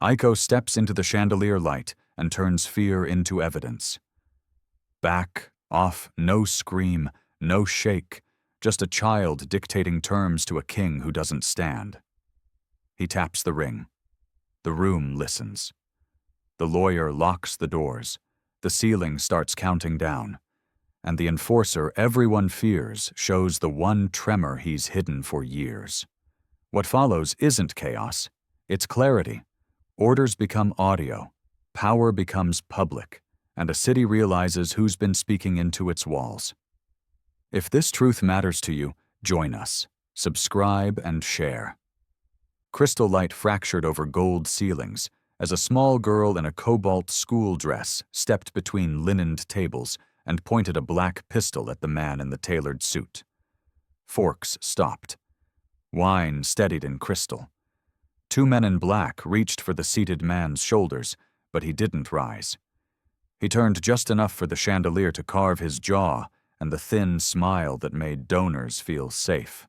Aiko steps into the chandelier light and turns fear into evidence. Back, off, no scream, no shake, just a child dictating terms to a king who doesn't stand. He taps the ring. The room listens. The lawyer locks the doors. The ceiling starts counting down. And the enforcer everyone fears shows the one tremor he's hidden for years. What follows isn't chaos. It's clarity. Orders become audio. Power becomes public. And a city realizes who's been speaking into its walls. If this truth matters to you, join us. Subscribe and share. Crystal light fractured over gold ceilings as a small girl in a cobalt school dress stepped between linened tables and pointed a black pistol at the man in the tailored suit. Forks stopped. Wine steadied in crystal. Two men in black reached for the seated man's shoulders, but he didn't rise. He turned just enough for the chandelier to carve his jaw and the thin smile that made donors feel safe.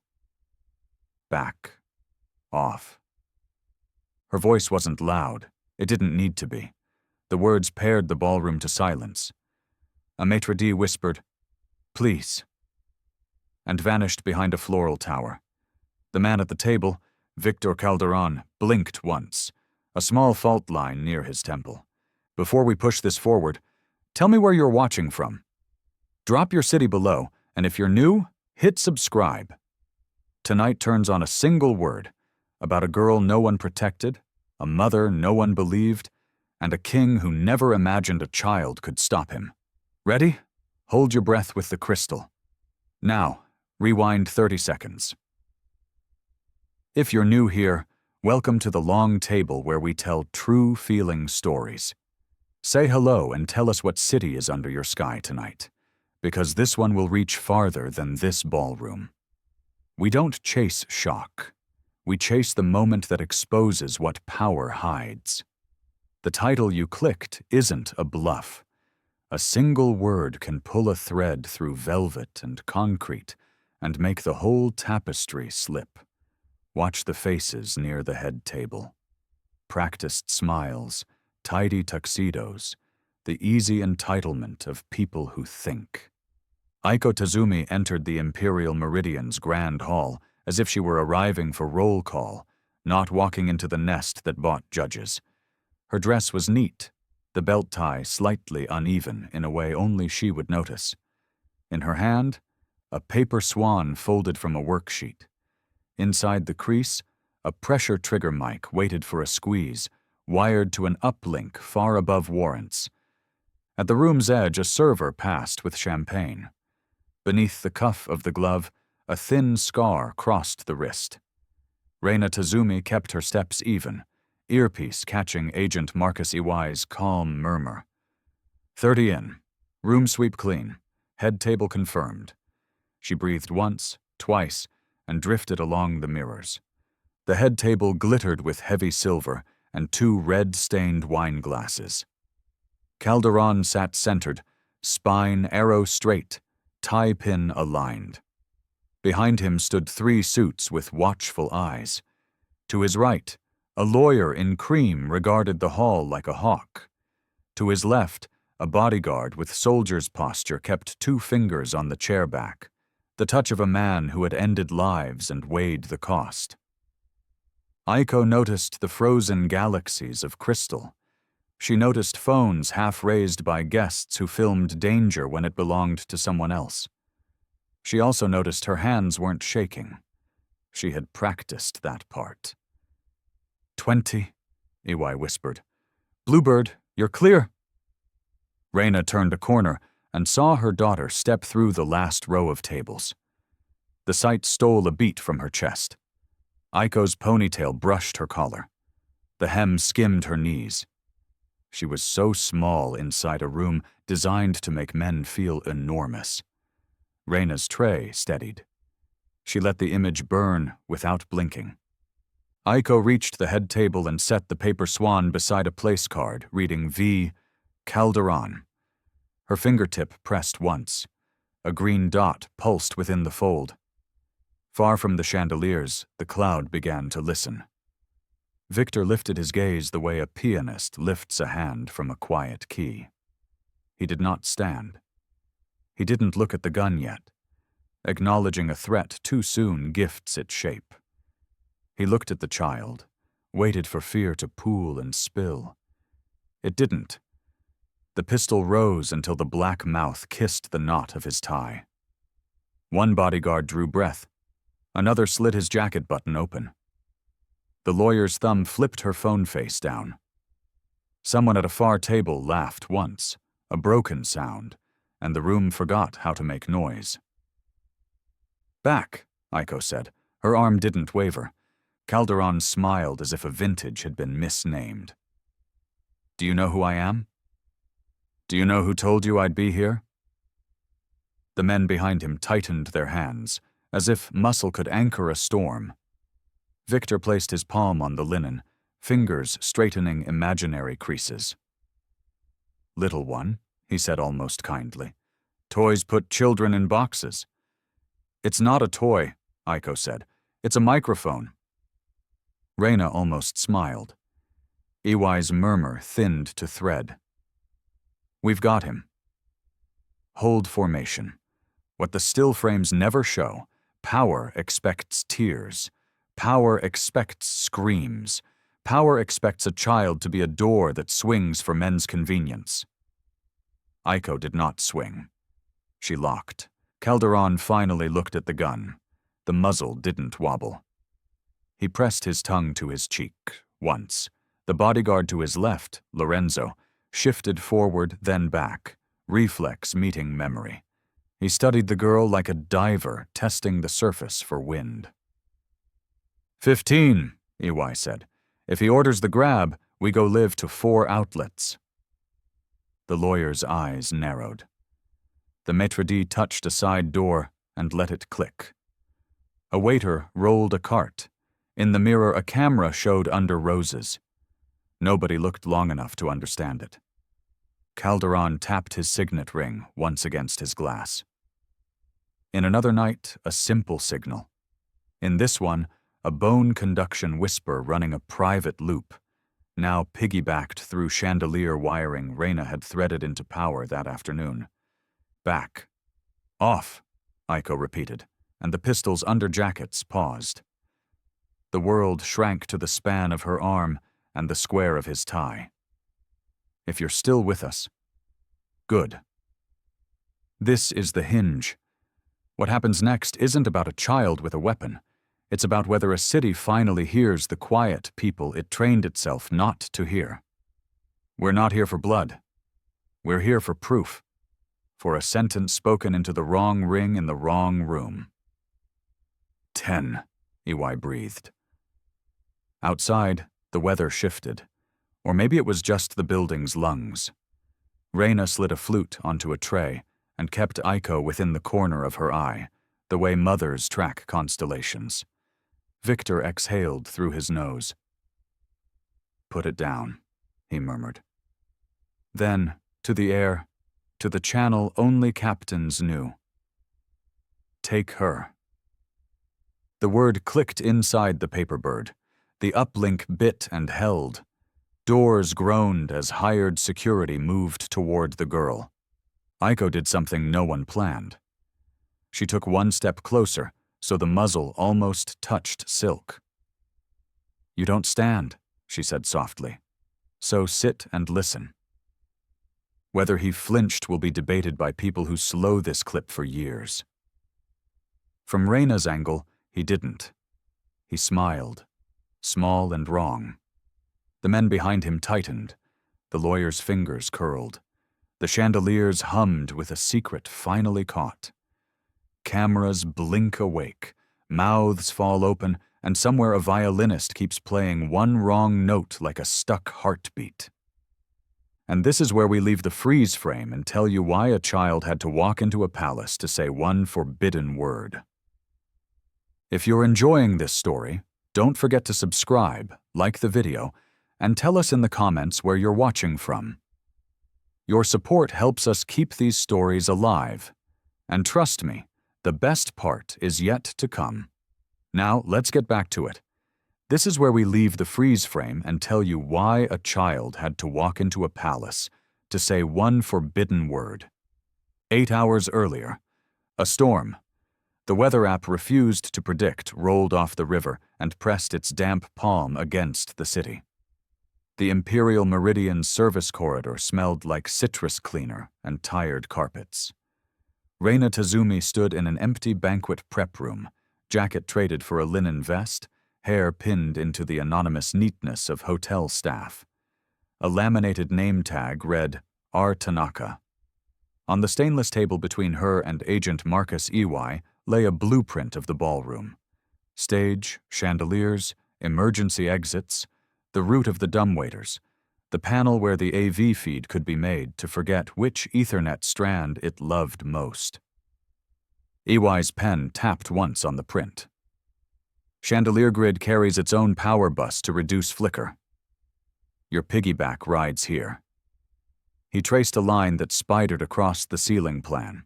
Back. Off. Her voice wasn't loud. It didn't need to be. The words paired the ballroom to silence. A maitre d' whispered, "Please," and vanished behind a floral tower. The man at the table, Victor Calderon, blinked once, a small fault line near his temple. "Before we push this forward, tell me where you're watching from. Drop your city below, and if you're new, hit subscribe." Tonight turns on a single word, about a girl no one protected, a mother no one believed, and a king who never imagined a child could stop him. Ready? Hold your breath with the crystal. Now, rewind 30 seconds. If you're new here, welcome to the long table where we tell true feeling stories. Say hello and tell us what city is under your sky tonight, because this one will reach farther than this ballroom. We don't chase shock. We chase the moment that exposes what power hides. The title you clicked isn't a bluff. A single word can pull a thread through velvet and concrete and make the whole tapestry slip. Watch the faces near the head table. Practiced smiles, tidy tuxedos, the easy entitlement of people who think. Aiko Tazumi entered the Imperial Meridian's grand hall as if she were arriving for roll call, not walking into the nest that bought judges. Her dress was neat, the belt tie slightly uneven in a way only she would notice. In her hand, a paper swan folded from a worksheet. Inside the crease, a pressure trigger mic waited for a squeeze, wired to an uplink far above warrants. At the room's edge, a server passed with champagne. Beneath the cuff of the glove, a thin scar crossed the wrist. Reina Tazumi kept her steps even, earpiece catching Agent Marcus EY's calm murmur. 30 in. Room sweep clean. Head table confirmed. She breathed once, twice, and drifted along the mirrors. The head table glittered with heavy silver and 2 red-stained wine glasses. Calderon sat centered, spine arrow straight, tie pin aligned. Behind him stood 3 suits with watchful eyes. To his right, a lawyer in cream regarded the hall like a hawk. To his left, a bodyguard with soldier's posture kept 2 fingers on the chair back, the touch of a man who had ended lives and weighed the cost. Aiko noticed the frozen galaxies of crystal. She noticed phones half raised by guests who filmed danger when it belonged to someone else. She also noticed her hands weren't shaking. She had practiced that part. 20, EY whispered. Bluebird, you're clear. Reina turned a corner and saw her daughter step through the last row of tables. The sight stole a beat from her chest. Aiko's ponytail brushed her collar. The hem skimmed her knees. She was so small inside a room designed to make men feel enormous. Reina's tray steadied. She let the image burn without blinking. Aiko reached the head table and set the paper swan beside a place card reading V. Calderon. Her fingertip pressed once. A green dot pulsed within the fold. Far from the chandeliers, the cloud began to listen. Victor lifted his gaze the way a pianist lifts a hand from a quiet key. He did not stand. He didn't look at the gun yet. Acknowledging a threat too soon gifts its shape. He looked at the child, waited for fear to pool and spill. It didn't. The pistol rose until the black mouth kissed the knot of his tie. One bodyguard drew breath. Another slid his jacket button open. The lawyer's thumb flipped her phone face down. Someone at a far table laughed once, a broken sound, and the room forgot how to make noise. "Back," Aiko said. Her arm didn't waver. Calderon smiled as if a vintage had been misnamed. "Do you know who I am? Do you know who told you I'd be here?" The men behind him tightened their hands, as if muscle could anchor a storm. Victor placed his palm on the linen, fingers straightening imaginary creases. "Little one," he said almost kindly. "Toys put children in boxes." "It's not a toy," Aiko said. "It's a microphone." Reyna almost smiled. EY's murmur thinned to thread. "We've got him." Hold formation. What the still frames never show, power expects tears. Power expects screams. Power expects a child to be a door that swings for men's convenience. Aiko did not swing. She locked. Calderon finally looked at the gun. The muzzle didn't wobble. He pressed his tongue to his cheek, once. The bodyguard to his left, Lorenzo, shifted forward, then back, reflex meeting memory. He studied the girl like a diver testing the surface for wind. 15, EY said. "If he orders the grab, we go live to 4 outlets." The lawyer's eyes narrowed. The maitre d' touched a side door and let it click. A waiter rolled a cart. In the mirror, a camera showed under roses. Nobody looked long enough to understand it. Calderon tapped his signet ring once against his glass. In another night, a simple signal. In this one, a bone conduction whisper running a private loop, now piggybacked through chandelier wiring Reyna had threaded into power that afternoon. "Back. Off," Aiko repeated, and the pistol's underjackets paused. The world shrank to the span of her arm and the square of his tie. "If you're still with us." "Good." This is the hinge. What happens next isn't about a child with a weapon. It's about whether a city finally hears the quiet people it trained itself not to hear. We're not here for blood. We're here for proof. For a sentence spoken into the wrong ring in the wrong room. 10, EY breathed. Outside, the weather shifted. Or maybe it was just the building's lungs. Reyna slid a flute onto a tray and kept Aiko within the corner of her eye, the way mothers track constellations. Victor exhaled through his nose. "Put it down," he murmured. Then, to the air, to the channel only captains knew. "Take her." The word clicked inside the paper bird. The uplink bit and held. Doors groaned as hired security moved toward the girl. Aiko did something no one planned. She took one step closer, so the muzzle almost touched silk. "You don't stand," she said softly. "So sit and listen." Whether he flinched will be debated by people who slow this clip for years. From Reyna's angle, he didn't. He smiled, small and wrong. The men behind him tightened. The lawyer's fingers curled. The chandeliers hummed with a secret finally caught. Cameras blink awake, mouths fall open, and somewhere a violinist keeps playing one wrong note like a stuck heartbeat. And this is where we leave the freeze frame and tell you why a child had to walk into a palace to say one forbidden word. If you're enjoying this story, don't forget to subscribe, like the video, and tell us in the comments where you're watching from. Your support helps us keep these stories alive. And trust me, the best part is yet to come. Now, let's get back to it. This is where we leave the freeze frame and tell you why a child had to walk into a palace to say one forbidden word. 8 hours earlier, a storm. The weather app refused to predict rolled off the river and pressed its damp palm against the city. The Imperial Meridian service corridor smelled like citrus cleaner and tired carpets. Reina Tazumi stood in an empty banquet prep room, jacket traded for a linen vest, hair pinned into the anonymous neatness of hotel staff. A laminated name tag read, R. Tanaka. On the stainless table between her and Agent Marcus Iwai lay a blueprint of the ballroom. Stage, chandeliers, emergency exits, the route of the dumbwaiters, the panel where the AV feed could be made to forget which Ethernet strand it loved most. Iwai's pen tapped once on the print. Chandelier grid carries its own power bus to reduce flicker. Your piggyback rides here. He traced a line that spidered across the ceiling plan.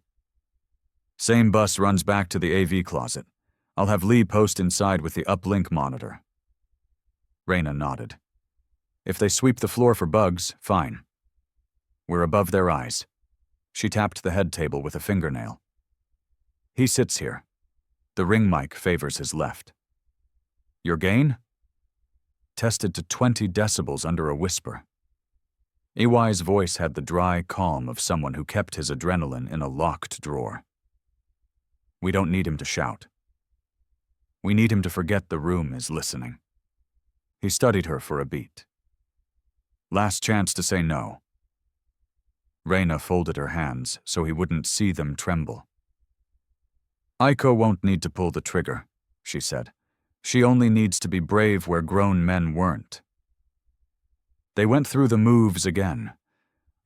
Same bus runs back to the AV closet. I'll have Lee post inside with the uplink monitor. Reina nodded. If they sweep the floor for bugs, fine. We're above their eyes. She tapped the head table with a fingernail. He sits here. The ring mic favors his left. Your gain? Tested to 20 decibels under a whisper. Iwai's voice had the dry calm of someone who kept his adrenaline in a locked drawer. We don't need him to shout. We need him to forget the room is listening. He studied her for a beat. Last chance to say no. Reina folded her hands so he wouldn't see them tremble. Aiko won't need to pull the trigger, she said. She only needs to be brave where grown men weren't. They went through the moves again.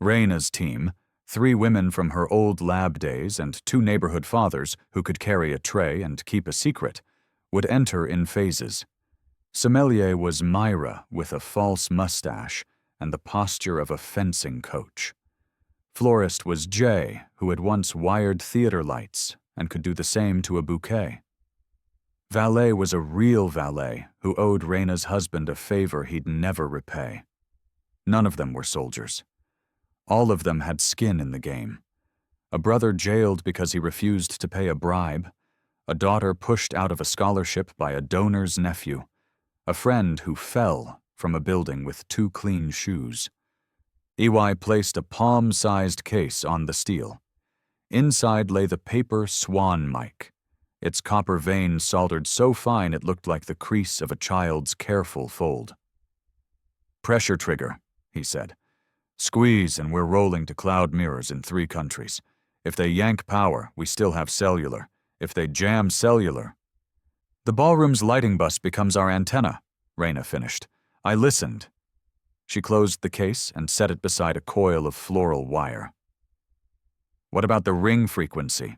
Reina's team, 3 women from her old lab days and 2 neighborhood fathers who could carry a tray and keep a secret, would enter in phases. Sommelier was Myra with a false mustache and the posture of a fencing coach. Florist was Jay, who had once wired theater lights and could do the same to a bouquet. Valet was a real valet who owed Reina's husband a favor he'd never repay. None of them were soldiers. All of them had skin in the game. A brother jailed because he refused to pay a bribe, a daughter pushed out of a scholarship by a donor's nephew, a friend who fell from a building with 2 clean shoes. Iwai placed a palm-sized case on the steel. Inside lay the paper swan mic, its copper vein soldered so fine it looked like the crease of a child's careful fold. Pressure trigger, he said. Squeeze and we're rolling to cloud mirrors in 3 countries. If they yank power, we still have cellular. If they jam cellular... The ballroom's lighting bus becomes our antenna, Reina finished. I listened. She closed the case and set it beside a coil of floral wire. What about the ring frequency?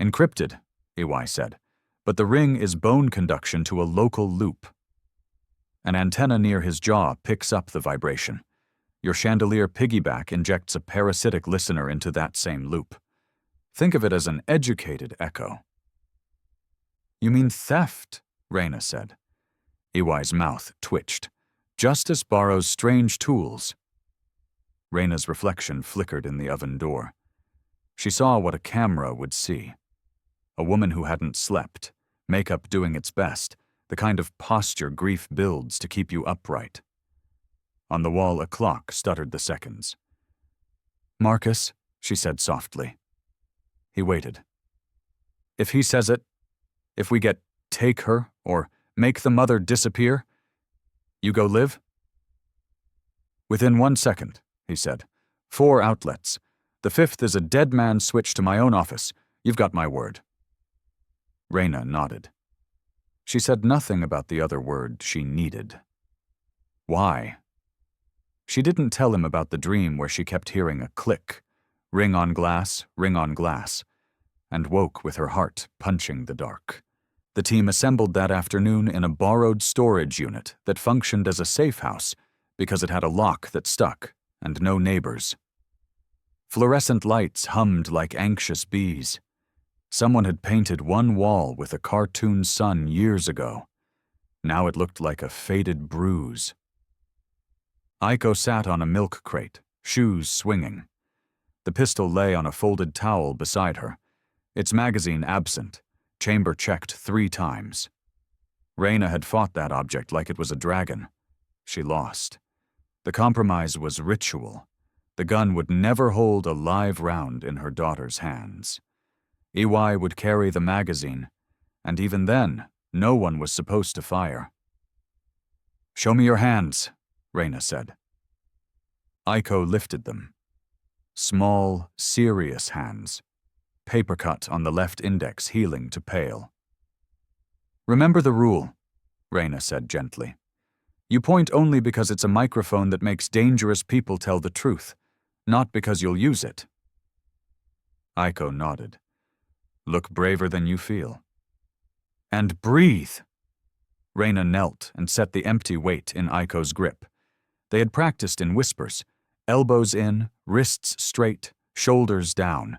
Encrypted, Iwai said, but the ring is bone conduction to a local loop. An antenna near his jaw picks up the vibration. Your chandelier piggyback injects a parasitic listener into that same loop. Think of it as an educated echo. You mean theft, Reina said. Iwai's mouth twitched. Justice borrows strange tools. Reina's reflection flickered in the oven door. She saw what a camera would see. A woman who hadn't slept, makeup doing its best, the kind of posture grief builds to keep you upright. On the wall, a clock stuttered the seconds. Marcus, she said softly. He waited. If he says it, if we get take her or make the mother disappear, you go live? Within 1 second, he said. 4 outlets. The 5th is a dead man switch to my own office. You've got my word. Reina nodded. She said nothing about the other word she needed. Why? She didn't tell him about the dream where she kept hearing a click, ring on glass, and woke with her heart punching the dark. The team assembled that afternoon in a borrowed storage unit that functioned as a safe house because it had a lock that stuck and no neighbors. Fluorescent lights hummed like anxious bees. Someone had painted one wall with a cartoon sun years ago. Now it looked like a faded bruise. Aiko sat on a milk crate, shoes swinging. The pistol lay on a folded towel beside her, its magazine absent, chamber checked 3 times. Reyna had fought that object like it was a dragon. She lost. The compromise was ritual. The gun would never hold a live round in her daughter's hands. EY would carry the magazine, and even then, no one was supposed to fire. "Show me your hands," Reyna said. Aiko lifted them. Small, serious hands, paper cut on the left index healing to pale. "Remember the rule," Reyna said gently. "You point only because it's a microphone that makes dangerous people tell the truth, not because you'll use it." Aiko nodded. "Look braver than you feel." "And breathe." Reyna knelt and set the empty weight in Aiko's grip. They had practiced in whispers, elbows in, wrists straight, shoulders down.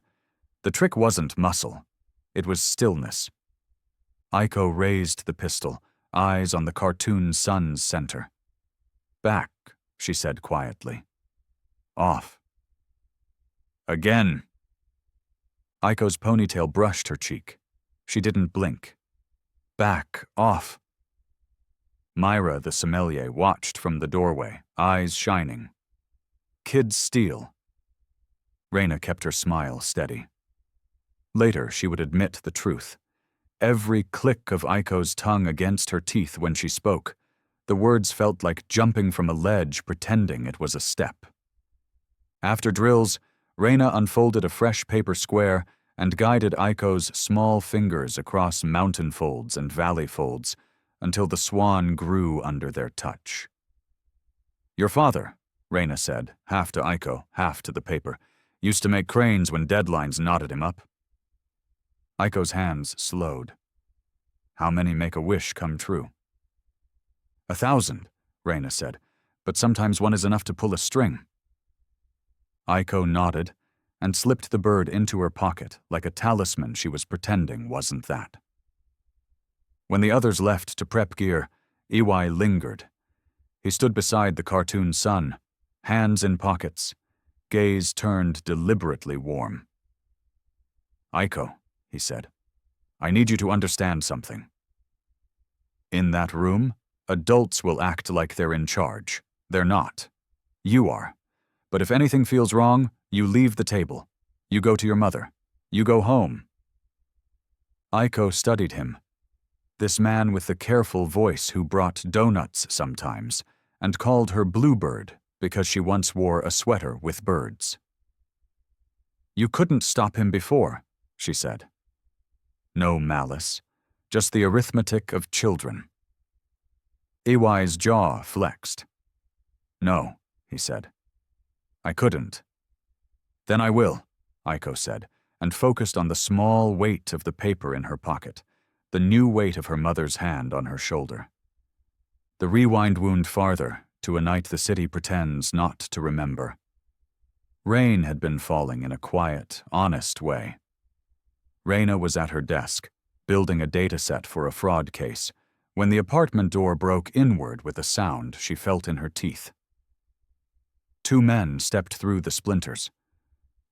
The trick wasn't muscle. It was stillness. Aiko raised the pistol, eyes on the cartoon sun's center. "Back," she said quietly. "Off." "Again." Aiko's ponytail brushed her cheek. She didn't blink. "Back, off." Myra, the sommelier, watched from the doorway, eyes shining. "Kids steal." Reyna kept her smile steady. Later, she would admit the truth. Every click of Aiko's tongue against her teeth when she spoke, the words felt like jumping from a ledge pretending it was a step. After drills, Reyna unfolded a fresh paper square and guided Aiko's small fingers across mountain folds and valley folds until the swan grew under their touch. "Your father," Reyna said, half to Aiko, half to the paper, "used to make cranes when deadlines knotted him up." Aiko's hands slowed. "How many make a wish come true?" 1,000, Reyna said, "but sometimes one is enough to pull a string." Aiko nodded and slipped the bird into her pocket like a talisman she was pretending wasn't that. When the others left to prep gear, EY lingered. He stood beside the cartoon sun, hands in pockets, gaze turned deliberately warm. "Aiko," he said, "I need you to understand something. In that room, adults will act like they're in charge. They're not. You are. But if anything feels wrong, you leave the table. You go to your mother. You go home." Aiko studied him. This man with the careful voice who brought donuts sometimes and called her Bluebird because she once wore a sweater with birds. "You couldn't stop him before," she said. No malice, just the arithmetic of children. EY's jaw flexed. "No," he said. "I couldn't." "Then I will," Aiko said, and focused on the small weight of the paper in her pocket, the new weight of her mother's hand on her shoulder. The rewind wound farther, to a night the city pretends not to remember. Rain had been falling in a quiet, honest way. Reyna was at her desk, building a dataset for a fraud case, when the apartment door broke inward with a sound she felt in her teeth. 2 men stepped through the splinters.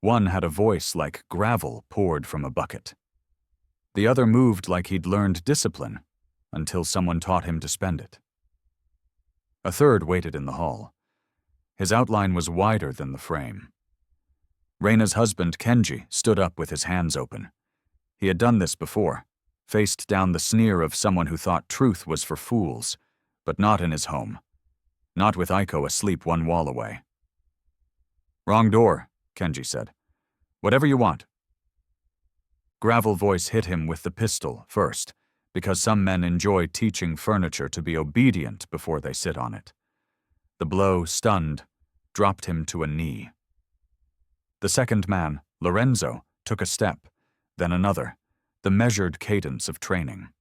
One had a voice like gravel poured from a bucket. The other moved like he'd learned discipline, until someone taught him to spend it. A third waited in the hall. His outline was wider than the frame. Reyna's husband, Kenji, stood up with his hands open. He had done this before, faced down the sneer of someone who thought truth was for fools, but not in his home. Not with Aiko asleep 1 wall away. "Wrong door," Kenji said. "Whatever you want." Gravel voice hit him with the pistol first, because some men enjoy teaching furniture to be obedient before they sit on it. The blow, stunned, dropped him to a knee. The second man, Lorenzo, took a step, then another, the measured cadence of training.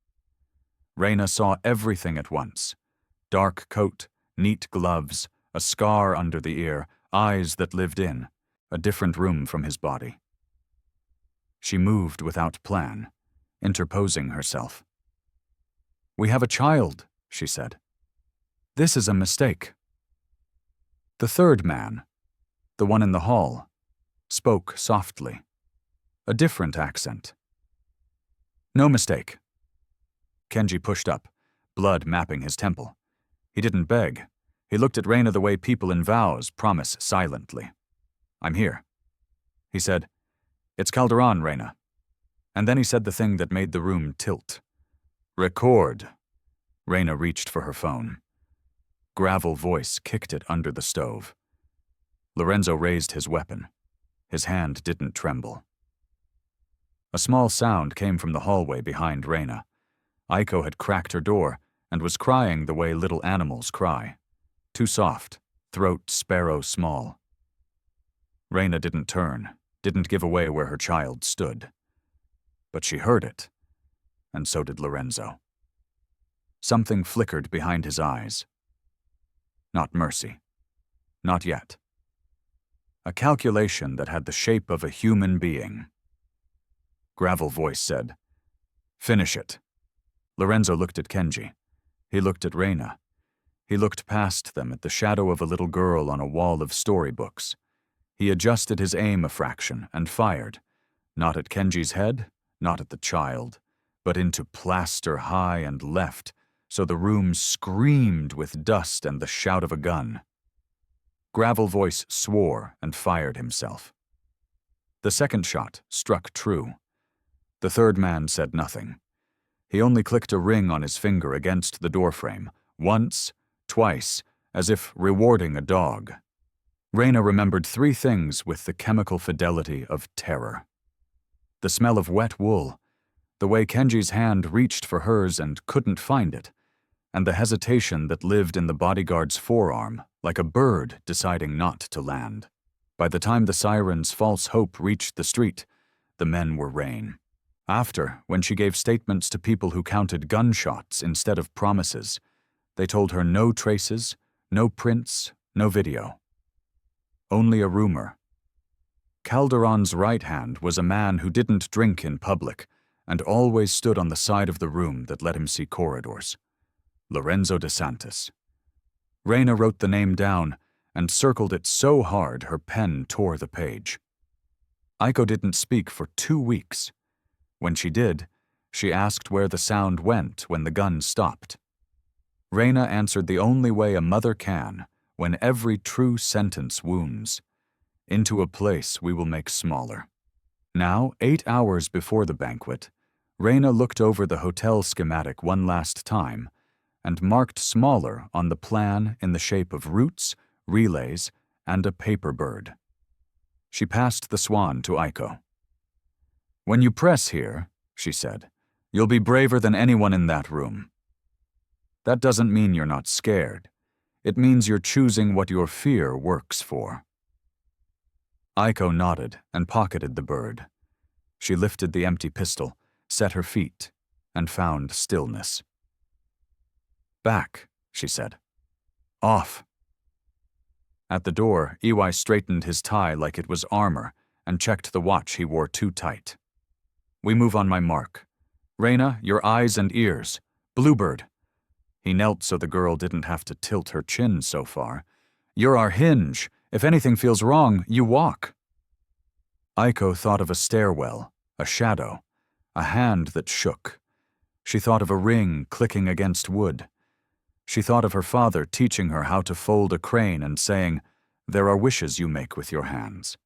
Reyna saw everything at once. Dark coat, neat gloves, a scar under the ear, eyes that lived in, a different room from his body. She moved without plan, interposing herself. "We have a child," she said. "This is a mistake." The third man, the one in the hall, spoke softly, a different accent. "No mistake." Kenji pushed up, blood mapping his temple. He didn't beg. He looked at Reina the way people in vows promise silently. "I'm here." He said, "It's Calderon, Reina." And then he said the thing that made the room tilt. "Record." Reina reached for her phone. Gravel voice kicked it under the stove. Lorenzo raised his weapon. His hand didn't tremble. A small sound came from the hallway behind Reina. Aiko had cracked her door and was crying the way little animals cry. Too soft, throat sparrow small. Reina didn't turn, didn't give away where her child stood. But she heard it, and so did Lorenzo. Something flickered behind his eyes. Not mercy. Not yet. A calculation that had the shape of a human being. Gravel voice said, "Finish it." Lorenzo looked at Kenji. He looked at Reina. He looked past them at the shadow of a little girl on a wall of storybooks. He adjusted his aim a fraction and fired, not at Kenji's head, not at the child, but into plaster high and left, so the room screamed with dust and the shout of a gun. Gravel voice swore and fired himself. The second shot struck true. The third man said nothing. He only clicked a ring on his finger against the doorframe, once, twice, as if rewarding a dog. Reina remembered 3 things with the chemical fidelity of terror. The smell of wet wool, the way Kenji's hand reached for hers and couldn't find it, and the hesitation that lived in the bodyguard's forearm, like a bird deciding not to land. By the time the siren's false hope reached the street, the men were rain. After, when she gave statements to people who counted gunshots instead of promises, they told her no traces, no prints, no video. Only a rumor. Calderon's right hand was a man who didn't drink in public and always stood on the side of the room that let him see corridors. Lorenzo de Santos. Reina wrote the name down and circled it so hard her pen tore the page. Aiko didn't speak for 2 weeks. When she did, she asked where the sound went when the gun stopped. Reina answered the only way a mother can, when every true sentence wounds. Into a place we will make smaller. Now, 8 hours before the banquet, Reina looked over the hotel schematic one last time and marked smaller on the plan in the shape of roots, relays, and a paper bird. She passed the swan to Aiko. "When you press here," she said, "you'll be braver than anyone in that room. That doesn't mean you're not scared. It means you're choosing what your fear works for." Aiko nodded and pocketed the bird. She lifted the empty pistol, set her feet, and found stillness. "Back," she said. "Off." At the door, Iwai straightened his tie like it was armor and checked the watch he wore too tight. "We move on my mark. Reina, your eyes and ears. Bluebird." He knelt so the girl didn't have to tilt her chin so far. "You're our hinge. If anything feels wrong, you walk." Aiko thought of a stairwell, a shadow, a hand that shook. She thought of a ring clicking against wood. She thought of her father teaching her how to fold a crane and saying, "There are wishes you make with your hands."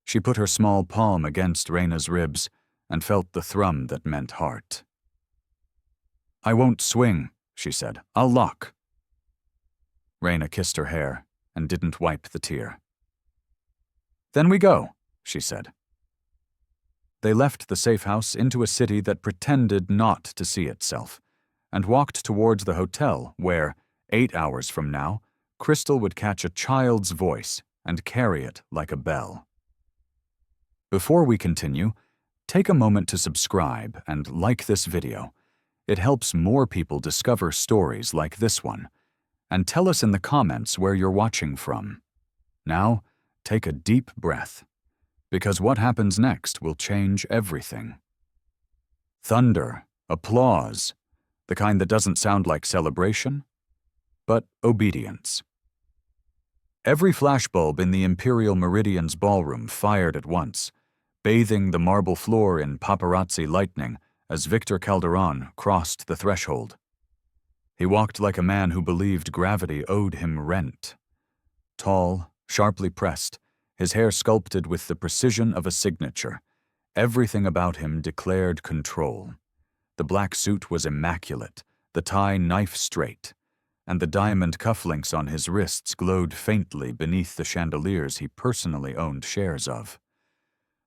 She put her small palm against Reina's ribs and felt the thrum that meant heart. "I won't swing," she said. "I'll lock." Reina kissed her hair and didn't wipe the tear. "Then we go," she said. They left the safe house into a city that pretended not to see itself, and walked towards the hotel where, 8 hours from now, Crystal would catch a child's voice and carry it like a bell. Before we continue, take a moment to subscribe and like this video. It helps more people discover stories like this one. And tell us in the comments where you're watching from. Now, take a deep breath, because what happens next will change everything. Thunder, applause. the kind that doesn't sound like celebration, but obedience. Every flashbulb in the Imperial Meridian's ballroom fired at once, bathing the marble floor in paparazzi lightning as Victor Calderon crossed the threshold. He walked like a man who believed gravity owed him rent. Tall, sharply pressed, his hair sculpted with the precision of a signature, everything about him declared control. The black suit was immaculate, the tie knife-straight, and the diamond cufflinks on his wrists glowed faintly beneath the chandeliers he personally owned shares of.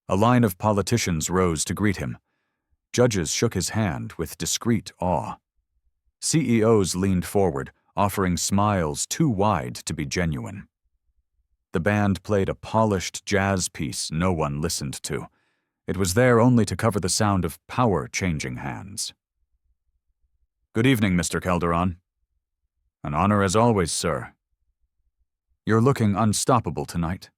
A line of politicians rose to greet him. Judges shook his hand with discreet awe. CEOs leaned forward, offering smiles too wide to be genuine. The band played a polished jazz piece no one listened to. It was there only to cover the sound of power changing hands. "Good evening, Mr. Calderon." "An honor as always, sir." "You're looking unstoppable tonight."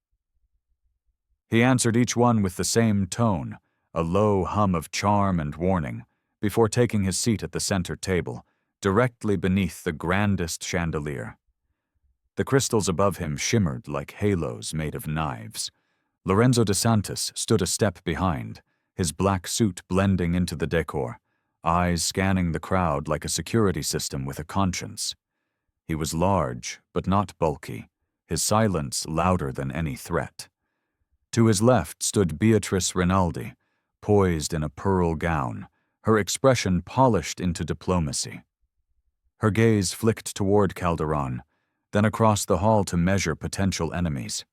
He answered each one with the same tone, a low hum of charm and warning, before taking his seat at the center table, directly beneath the grandest chandelier. The crystals above him shimmered like halos made of knives. Lorenzo de Santis stood a step behind, his black suit blending into the decor, eyes scanning the crowd like a security system with a conscience. He was large, but not bulky, his silence louder than any threat. To his left stood Beatrice Rinaldi, poised in a pearl gown, her expression polished into diplomacy. Her gaze flicked toward Calderon, then across the hall to measure potential enemies.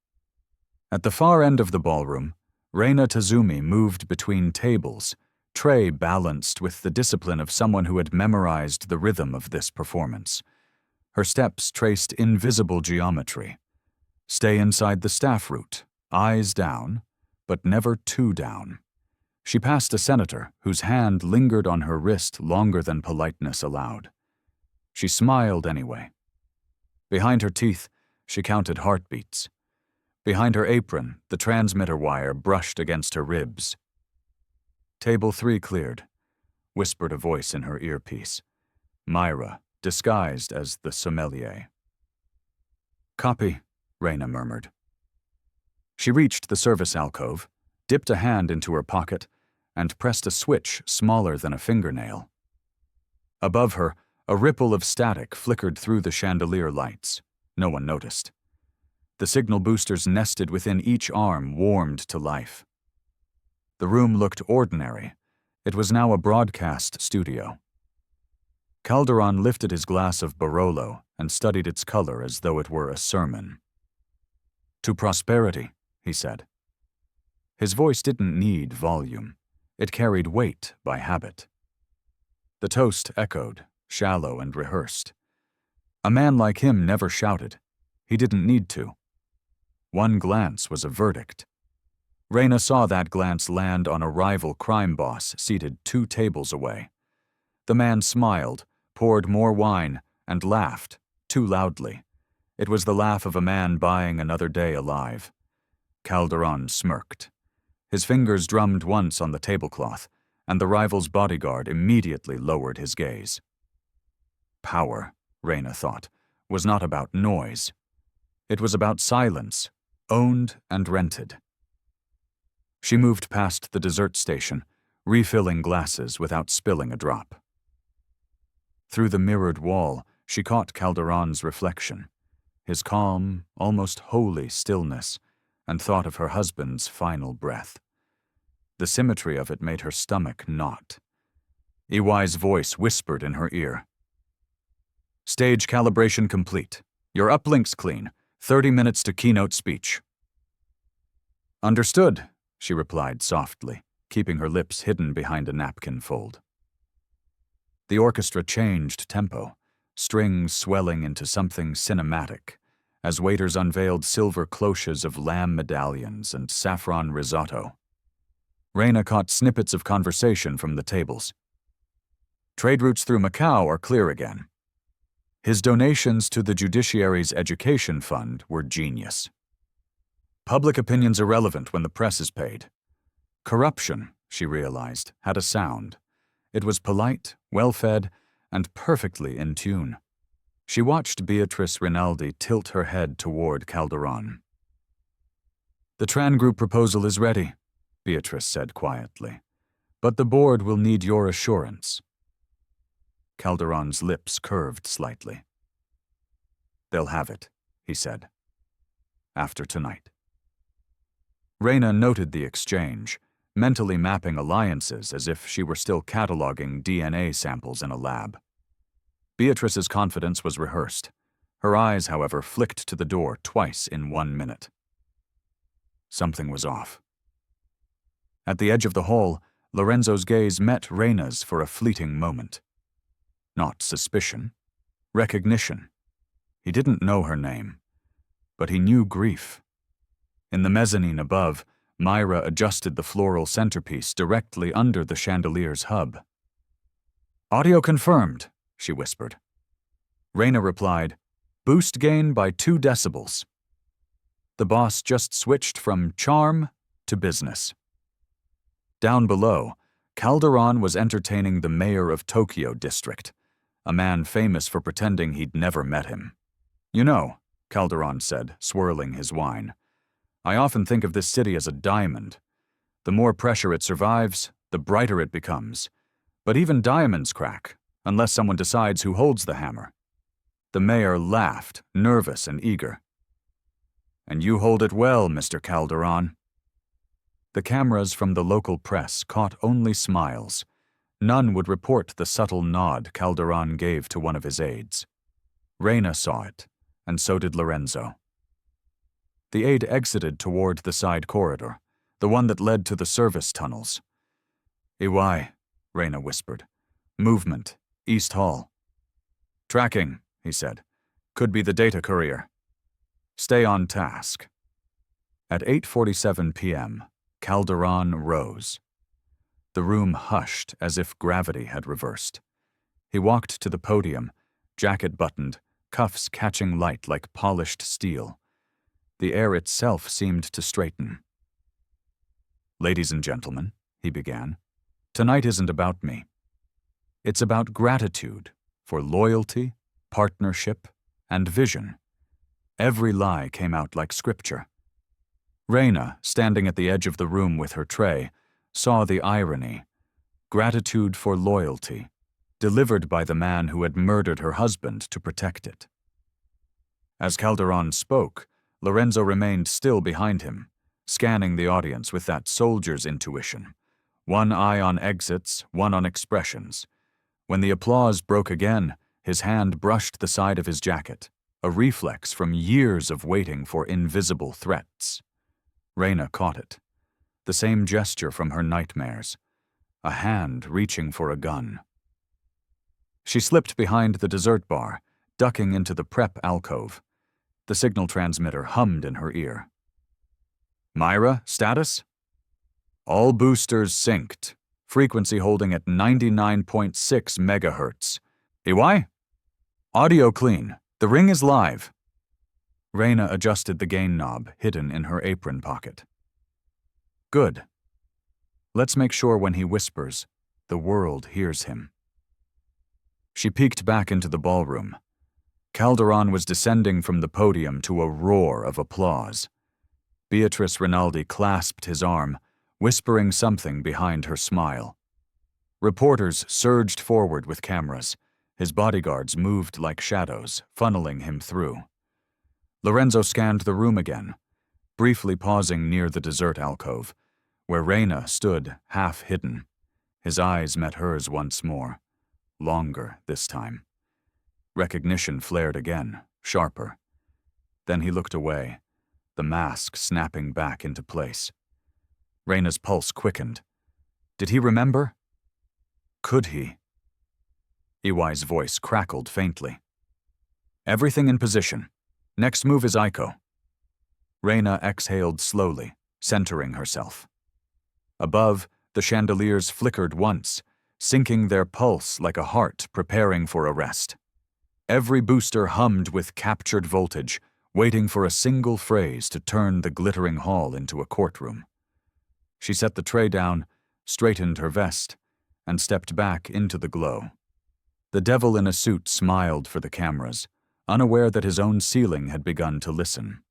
At the far end of the ballroom, Reina Tazumi moved between tables, tray balanced with the discipline of someone who had memorized the rhythm of this performance. Her steps traced invisible geometry. Stay inside the staff route, eyes down, but never too down. She passed a senator whose hand lingered on her wrist longer than politeness allowed. She smiled anyway. Behind her teeth, she counted heartbeats. Behind her apron, the transmitter wire brushed against her ribs. "Table 3 cleared," whispered a voice in her earpiece. Myra, disguised as the sommelier. "Copy," Reina murmured. She reached the service alcove, dipped a hand into her pocket, and pressed a switch smaller than a fingernail. Above her, a ripple of static flickered through the chandelier lights. No one noticed. The signal boosters nested within each arm warmed to life. The room looked ordinary. It was now a broadcast studio. Calderon lifted his glass of Barolo and studied its color as though it were a sermon. "To prosperity," he said. His voice didn't need volume. It carried weight by habit. The toast echoed, shallow and rehearsed. A man like him never shouted. He didn't need to. One glance was a verdict. Reina saw that glance land on a rival crime boss seated 2 tables away. The man smiled, poured more wine, and laughed, too loudly. It was the laugh of a man buying another day alive. Calderon smirked. His fingers drummed once on the tablecloth, and the rival's bodyguard immediately lowered his gaze. Power, Reina thought, was not about noise. It was about silence, owned and rented. She moved past the dessert station, refilling glasses without spilling a drop. Through the mirrored wall, she caught Calderon's reflection, his calm, almost holy stillness, and thought of her husband's final breath. The symmetry of it made her stomach knot. EY's voice whispered in her ear. "Stage calibration complete. Your uplinks clean. 30 minutes to keynote speech." "Understood," she replied softly, keeping her lips hidden behind a napkin fold. The orchestra changed tempo, strings swelling into something cinematic, as waiters unveiled silver cloches of lamb medallions and saffron risotto. Reina caught snippets of conversation from the tables. Trade routes through Macau are clear again. His donations to the judiciary's education fund were genius. Public opinion's irrelevant when the press is paid. Corruption, she realized, had a sound. It was polite, well-fed, and perfectly in tune. She watched Beatrice Rinaldi tilt her head toward Calderon. "The Tran Group proposal is ready," Beatrice said quietly, "but the board will need your assurance." Calderon's lips curved slightly. "They'll have it," he said. "After tonight." Reyna noted the exchange, mentally mapping alliances as if she were still cataloging DNA samples in a lab. Beatrice's confidence was rehearsed. Her eyes, however, flicked to the door twice in 1 minute. Something was off. At the edge of the hall, Lorenzo's gaze met Reyna's for a fleeting moment. Not suspicion, recognition. He didn't know her name, but he knew grief. In the mezzanine above, Myra adjusted the floral centerpiece directly under the chandelier's hub. "Audio confirmed," she whispered. Reyna replied, "Boost gain by 2 decibels." The boss just switched from charm to business. Down below, Calderon was entertaining the mayor of Tokyo District, a man famous for pretending he'd never met him. "You know," Calderon said, swirling his wine, "I often think of this city as a diamond. The more pressure it survives, the brighter it becomes. But even diamonds crack, unless someone decides who holds the hammer." The mayor laughed, nervous and eager. "And you hold it well, Mr. Calderon." The cameras from the local press caught only smiles. None would report the subtle nod Calderon gave to one of his aides. Reyna saw it, and so did Lorenzo. The aide exited toward the side corridor, the one that led to the service tunnels. "EY," Reyna whispered. "Movement, East Hall." "Tracking," he said. "Could be the data courier." "Stay on task." At 8:47 p.m., Calderon rose. The room hushed as if gravity had reversed. He walked to the podium, jacket buttoned, cuffs catching light like polished steel. The air itself seemed to straighten. "Ladies and gentlemen," he began, "tonight isn't about me. It's about gratitude for loyalty, partnership, and vision." Every lie came out like scripture. Reyna, standing at the edge of the room with her tray, saw the irony. Gratitude for loyalty, delivered by the man who had murdered her husband to protect it. As Calderon spoke, Lorenzo remained still behind him, scanning the audience with that soldier's intuition. One eye on exits, one on expressions. When the applause broke again, his hand brushed the side of his jacket, a reflex from years of waiting for invisible threats. Reyna caught it. The same gesture from her nightmares. A hand reaching for a gun. She slipped behind the dessert bar, ducking into the prep alcove. The signal transmitter hummed in her ear. "Myra, status?" "All boosters synced. Frequency holding at 99.6 megahertz. EY? Audio clean. The ring is live." Reyna adjusted the gain knob hidden in her apron pocket. "Good. Let's make sure when he whispers, the world hears him." She peeked back into the ballroom. Calderon was descending from the podium to a roar of applause. Beatrice Rinaldi clasped his arm, whispering something behind her smile. Reporters surged forward with cameras. His bodyguards moved like shadows, funneling him through. Lorenzo scanned the room again, briefly pausing near the dessert alcove, where Reyna stood half-hidden. His eyes met hers once more, longer this time. Recognition flared again, sharper. Then he looked away, the mask snapping back into place. Reyna's pulse quickened. Did he remember? Could he? EY's voice crackled faintly. "Everything in position. Next move is Aiko." Reyna exhaled slowly, centering herself. Above, the chandeliers flickered once, syncing their pulse like a heart preparing for a rest. Every booster hummed with captured voltage, waiting for a single phrase to turn the glittering hall into a courtroom. She set the tray down, straightened her vest, and stepped back into the glow. The devil in a suit smiled for the cameras, unaware that his own ceiling had begun to listen.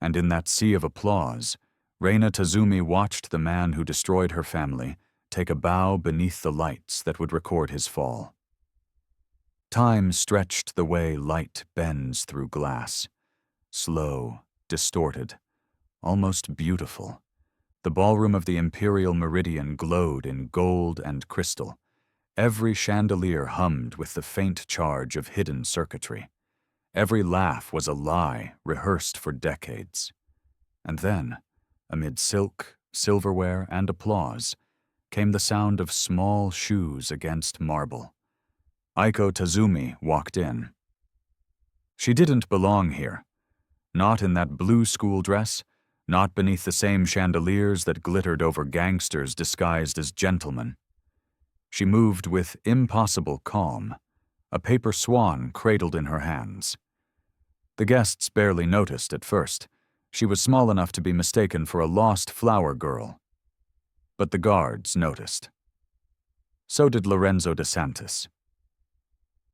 And in that sea of applause, Reina Tazumi watched the man who destroyed her family take a bow beneath the lights that would record his fall. Time stretched the way light bends through glass. Slow, distorted, almost beautiful. The ballroom of the Imperial Meridian glowed in gold and crystal. Every chandelier hummed with the faint charge of hidden circuitry. Every laugh was a lie rehearsed for decades. And then, amid silk, silverware, and applause, came the sound of small shoes against marble. Aiko Tazumi walked in. She didn't belong here. Not in that blue school dress, not beneath the same chandeliers that glittered over gangsters disguised as gentlemen. She moved with impossible calm, a paper swan cradled in her hands. The guests barely noticed at first. She was small enough to be mistaken for a lost flower girl. But the guards noticed. So did Lorenzo de Santis.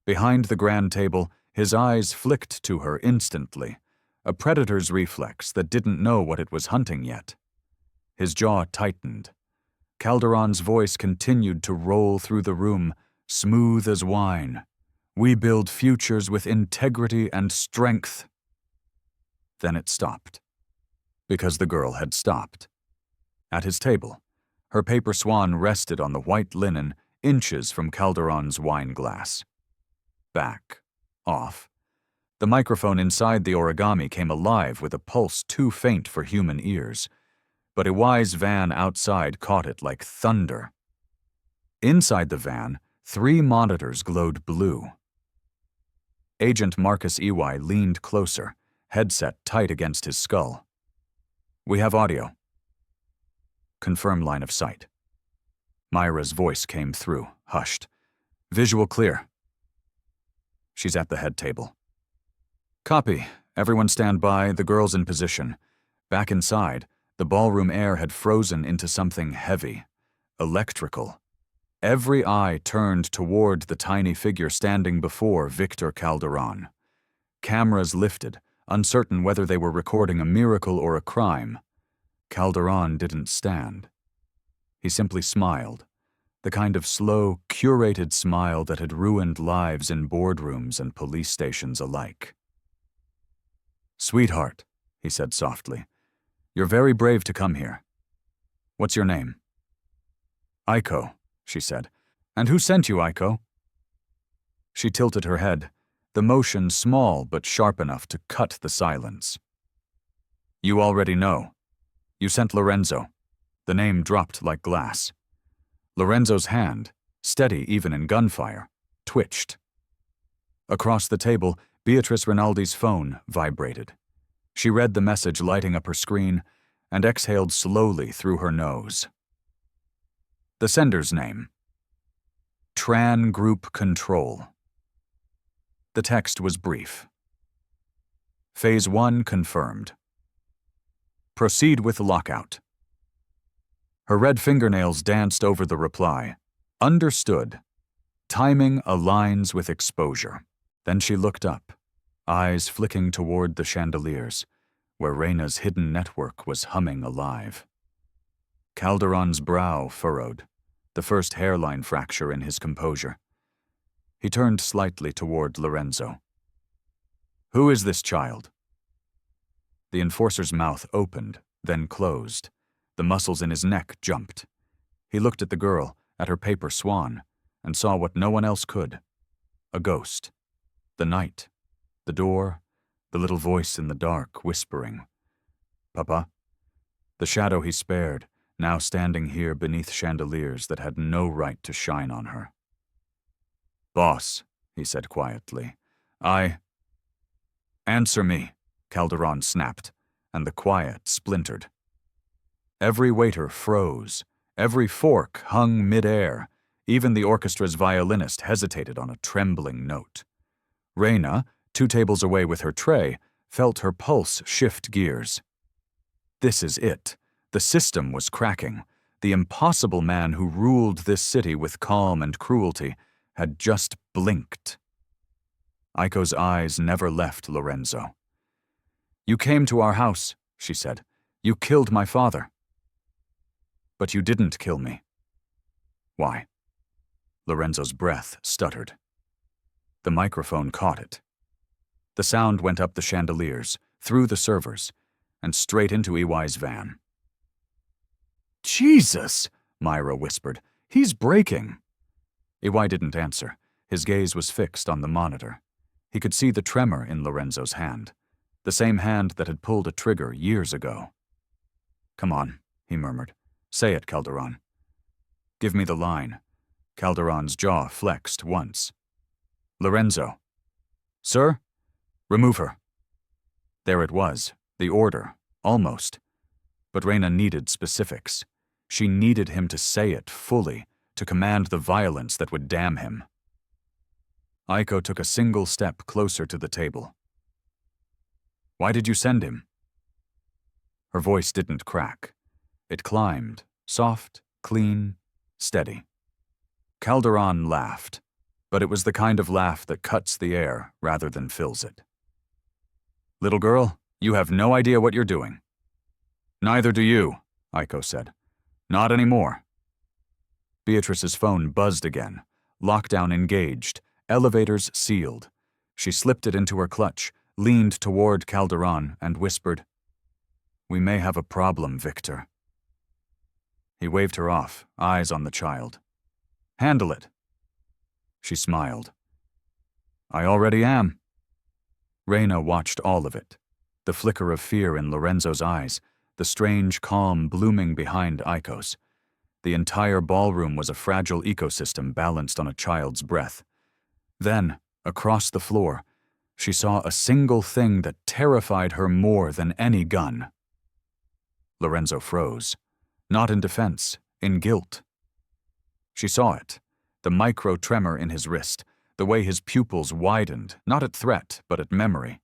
Behind the grand table, his eyes flicked to her instantly, a predator's reflex that didn't know what it was hunting yet. His jaw tightened. Calderon's voice continued to roll through the room, smooth as wine. We build futures with integrity and strength. Then it stopped. Because the girl had stopped. At his table, her paper swan rested on the white linen, inches from Calderon's wine glass. Back. Off. The microphone inside the origami came alive with a pulse too faint for human ears, but a wise van outside caught it like thunder. Inside the van, 3 monitors glowed blue. Agent Marcus Ewai leaned closer, headset tight against his skull. We have audio. Confirm line of sight. Myra's voice came through, hushed. Visual clear. She's at the head table. Copy. Everyone stand by, the girl's in position. Back inside, the ballroom air had frozen into something heavy, electrical. Every eye turned toward the tiny figure standing before Victor Calderon. Cameras lifted, uncertain whether they were recording a miracle or a crime. Calderon didn't stand. He simply smiled, the kind of slow, curated smile that had ruined lives in boardrooms and police stations alike. Sweetheart, he said softly, you're very brave to come here. What's your name? Aiko, she said. And who sent you, Aiko? She tilted her head, the motion small but sharp enough to cut the silence. You already know. You sent Lorenzo. The name dropped like glass. Lorenzo's hand, steady even in gunfire, twitched. Across the table, Beatrice Rinaldi's phone vibrated. She read the message lighting up her screen and exhaled slowly through her nose. The sender's name. Tran Group Control. The text was brief. Phase 1 confirmed. Proceed with lockout. Her red fingernails danced over the reply. Understood. Timing aligns with exposure. Then she looked up, eyes flicking toward the chandeliers, where Reina's hidden network was humming alive. Calderon's brow furrowed, the first hairline fracture in his composure. He turned slightly toward Lorenzo. Who is this child? The enforcer's mouth opened, then closed. The muscles in his neck jumped. He looked at the girl, at her paper swan, and saw what no one else could. A ghost. The night. The door. The little voice in the dark, whispering. Papa? The shadow he spared, now standing here beneath chandeliers that had no right to shine on her. Boss, he said quietly. Answer me, Calderon snapped, and the quiet splintered. Every waiter froze. Every fork hung mid-air. Even the orchestra's violinist hesitated on a trembling note. Reina, 2 tables away with her tray, felt her pulse shift gears. This is it. The system was cracking. The impossible man who ruled this city with calm and cruelty had just blinked. Aiko's eyes never left Lorenzo. "You came to our house," she said. "You killed my father." "But you didn't kill me." "Why?" Lorenzo's breath stuttered. The microphone caught it. The sound went up the chandeliers, through the servers, and straight into EY's van. "Jesus!" Myra whispered. "He's breaking." EY didn't answer. His gaze was fixed on the monitor. He could see the tremor in Lorenzo's hand, the same hand that had pulled a trigger years ago. "Come on," he murmured. "Say it, Calderon." "Give me the line." Calderon's jaw flexed once. "Lorenzo." "Sir?" "Remove her." There it was, the order, almost. But Reyna needed specifics. She needed him to say it fully, to command the violence that would damn him. Aiko took a single step closer to the table. "Why did you send him?" Her voice didn't crack. It climbed, soft, clean, steady. Calderon laughed, but it was the kind of laugh that cuts the air rather than fills it. "Little girl, you have no idea what you're doing." "Neither do you," Aiko said. "Not anymore." Beatrice's phone buzzed again. Lockdown engaged. Elevators sealed. She slipped it into her clutch, leaned toward Calderon, and whispered, "We may have a problem, Victor." He waved her off, eyes on the child. "Handle it." She smiled. "I already am." Reyna watched all of it. The flicker of fear in Lorenzo's eyes, the strange calm blooming behind Aiko's. The entire ballroom was a fragile ecosystem balanced on a child's breath. Then, across the floor, she saw a single thing that terrified her more than any gun. Lorenzo froze, not in defense, in guilt. She saw it, the micro-tremor in his wrist, the way his pupils widened, not at threat, but at memory.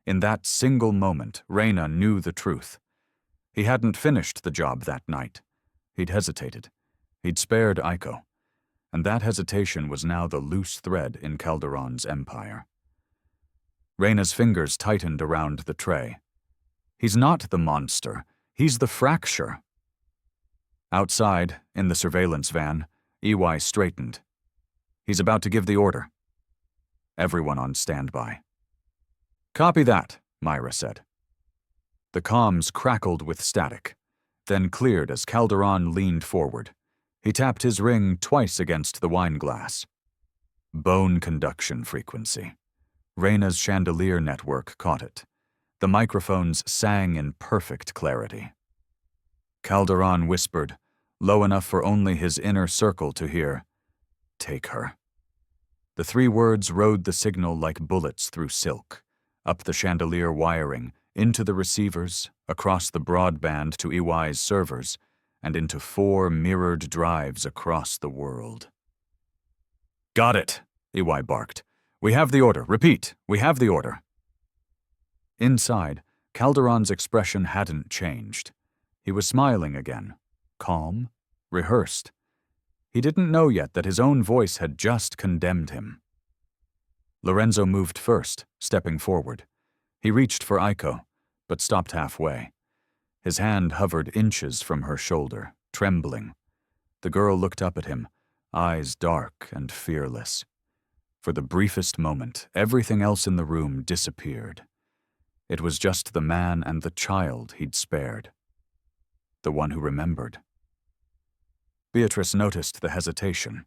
In that single moment, Reyna knew the truth. He hadn't finished the job that night. He'd hesitated. He'd spared Aiko. And that hesitation was now the loose thread in Calderon's empire. Reyna's fingers tightened around the tray. He's not the monster. He's the fracture. Outside, in the surveillance van, EY straightened. He's about to give the order. Everyone on standby. "Copy that," Myra said. The comms crackled with static, then cleared as Calderon leaned forward. He tapped his ring twice against the wine glass. Bone conduction frequency. Reyna's chandelier network caught it. The microphones sang in perfect clarity. Calderon whispered, low enough for only his inner circle to hear, "Take her." The 3 words rode the signal like bullets through silk, up the chandelier wiring, into the receivers, across the broadband to EY's servers, and into 4 mirrored drives across the world. "Got it," EY barked. "We have the order. Repeat, we have the order." Inside, Calderon's expression hadn't changed. He was smiling again, calm, rehearsed. He didn't know yet that his own voice had just condemned him. Lorenzo moved first, stepping forward. He reached for Aiko, but stopped halfway. His hand hovered inches from her shoulder, trembling. The girl looked up at him, eyes dark and fearless. For the briefest moment, everything else in the room disappeared. It was just the man and the child he'd spared. The one who remembered. Beatrice noticed the hesitation.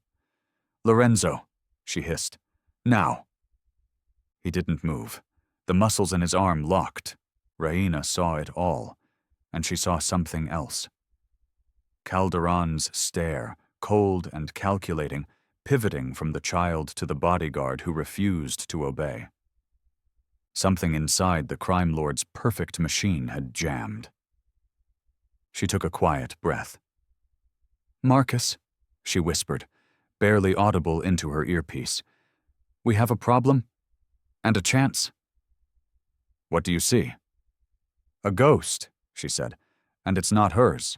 "Lorenzo," she hissed. "Now." He didn't move. The muscles in his arm locked. Reyna saw it all, and she saw something else. Calderon's stare, cold and calculating, pivoting from the child to the bodyguard who refused to obey. Something inside the crime lord's perfect machine had jammed. She took a quiet breath. "Marcus," she whispered, barely audible into her earpiece. "We have a problem and a chance." "What do you see?" "A ghost," she said, "and it's not hers."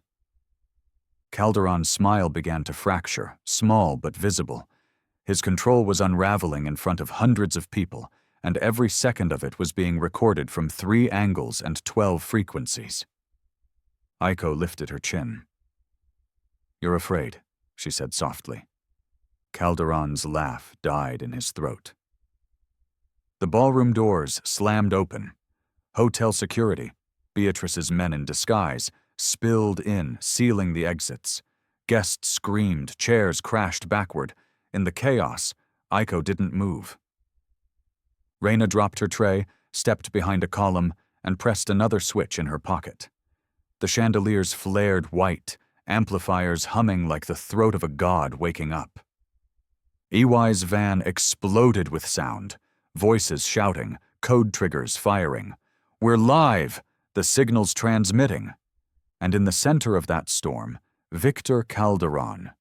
Calderon's smile began to fracture, small but visible. His control was unraveling in front of hundreds of people, and every second of it was being recorded from 3 angles and 12 frequencies. Aiko lifted her chin. "You're afraid," she said softly. Calderon's laugh died in his throat. The ballroom doors slammed open. Hotel security, Beatrice's men in disguise, spilled in, sealing the exits. Guests screamed, chairs crashed backward. In the chaos, Aiko didn't move. Reina dropped her tray, stepped behind a column, and pressed another switch in her pocket. The chandeliers flared white, amplifiers humming like the throat of a god waking up. EY's van exploded with sound, voices shouting, code triggers firing. "We're live!" The signal's transmitting. And in the center of that storm, Victor Calderon,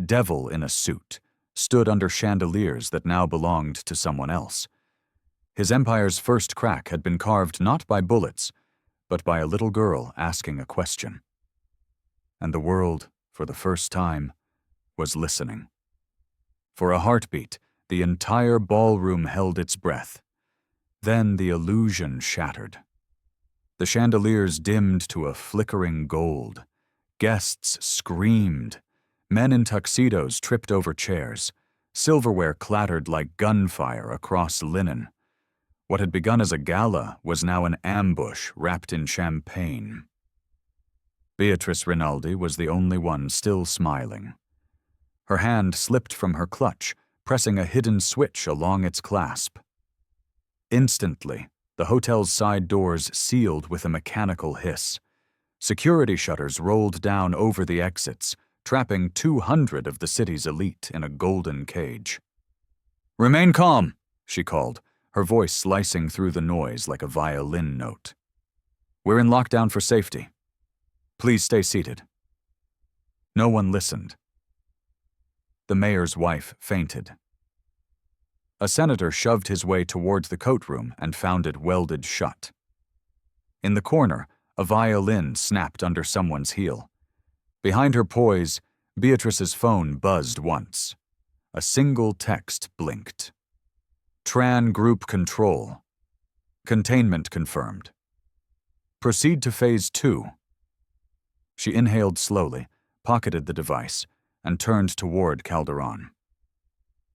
devil in a suit, stood under chandeliers that now belonged to someone else. His empire's first crack had been carved not by bullets, but by a little girl asking a question. And the world, for the first time, was listening. For a heartbeat, the entire ballroom held its breath. Then the illusion shattered. The chandeliers dimmed to a flickering gold. Guests screamed. Men in tuxedos tripped over chairs. Silverware clattered like gunfire across linen. What had begun as a gala was now an ambush wrapped in champagne. Beatrice Rinaldi was the only one still smiling. Her hand slipped from her clutch, pressing a hidden switch along its clasp. Instantly, the hotel's side doors sealed with a mechanical hiss. Security shutters rolled down over the exits, trapping 200 of the city's elite in a golden cage. "Remain calm," she called, her voice slicing through the noise like a violin note. "We're in lockdown for safety. Please stay seated." No one listened. The mayor's wife fainted. A senator shoved his way toward the coat room and found it welded shut. In the corner, a violin snapped under someone's heel. Behind her poise, Beatrice's phone buzzed once. A single text blinked. "Tran Group Control. Containment confirmed. Proceed to Phase 2. She inhaled slowly, pocketed the device, and turned toward Calderon.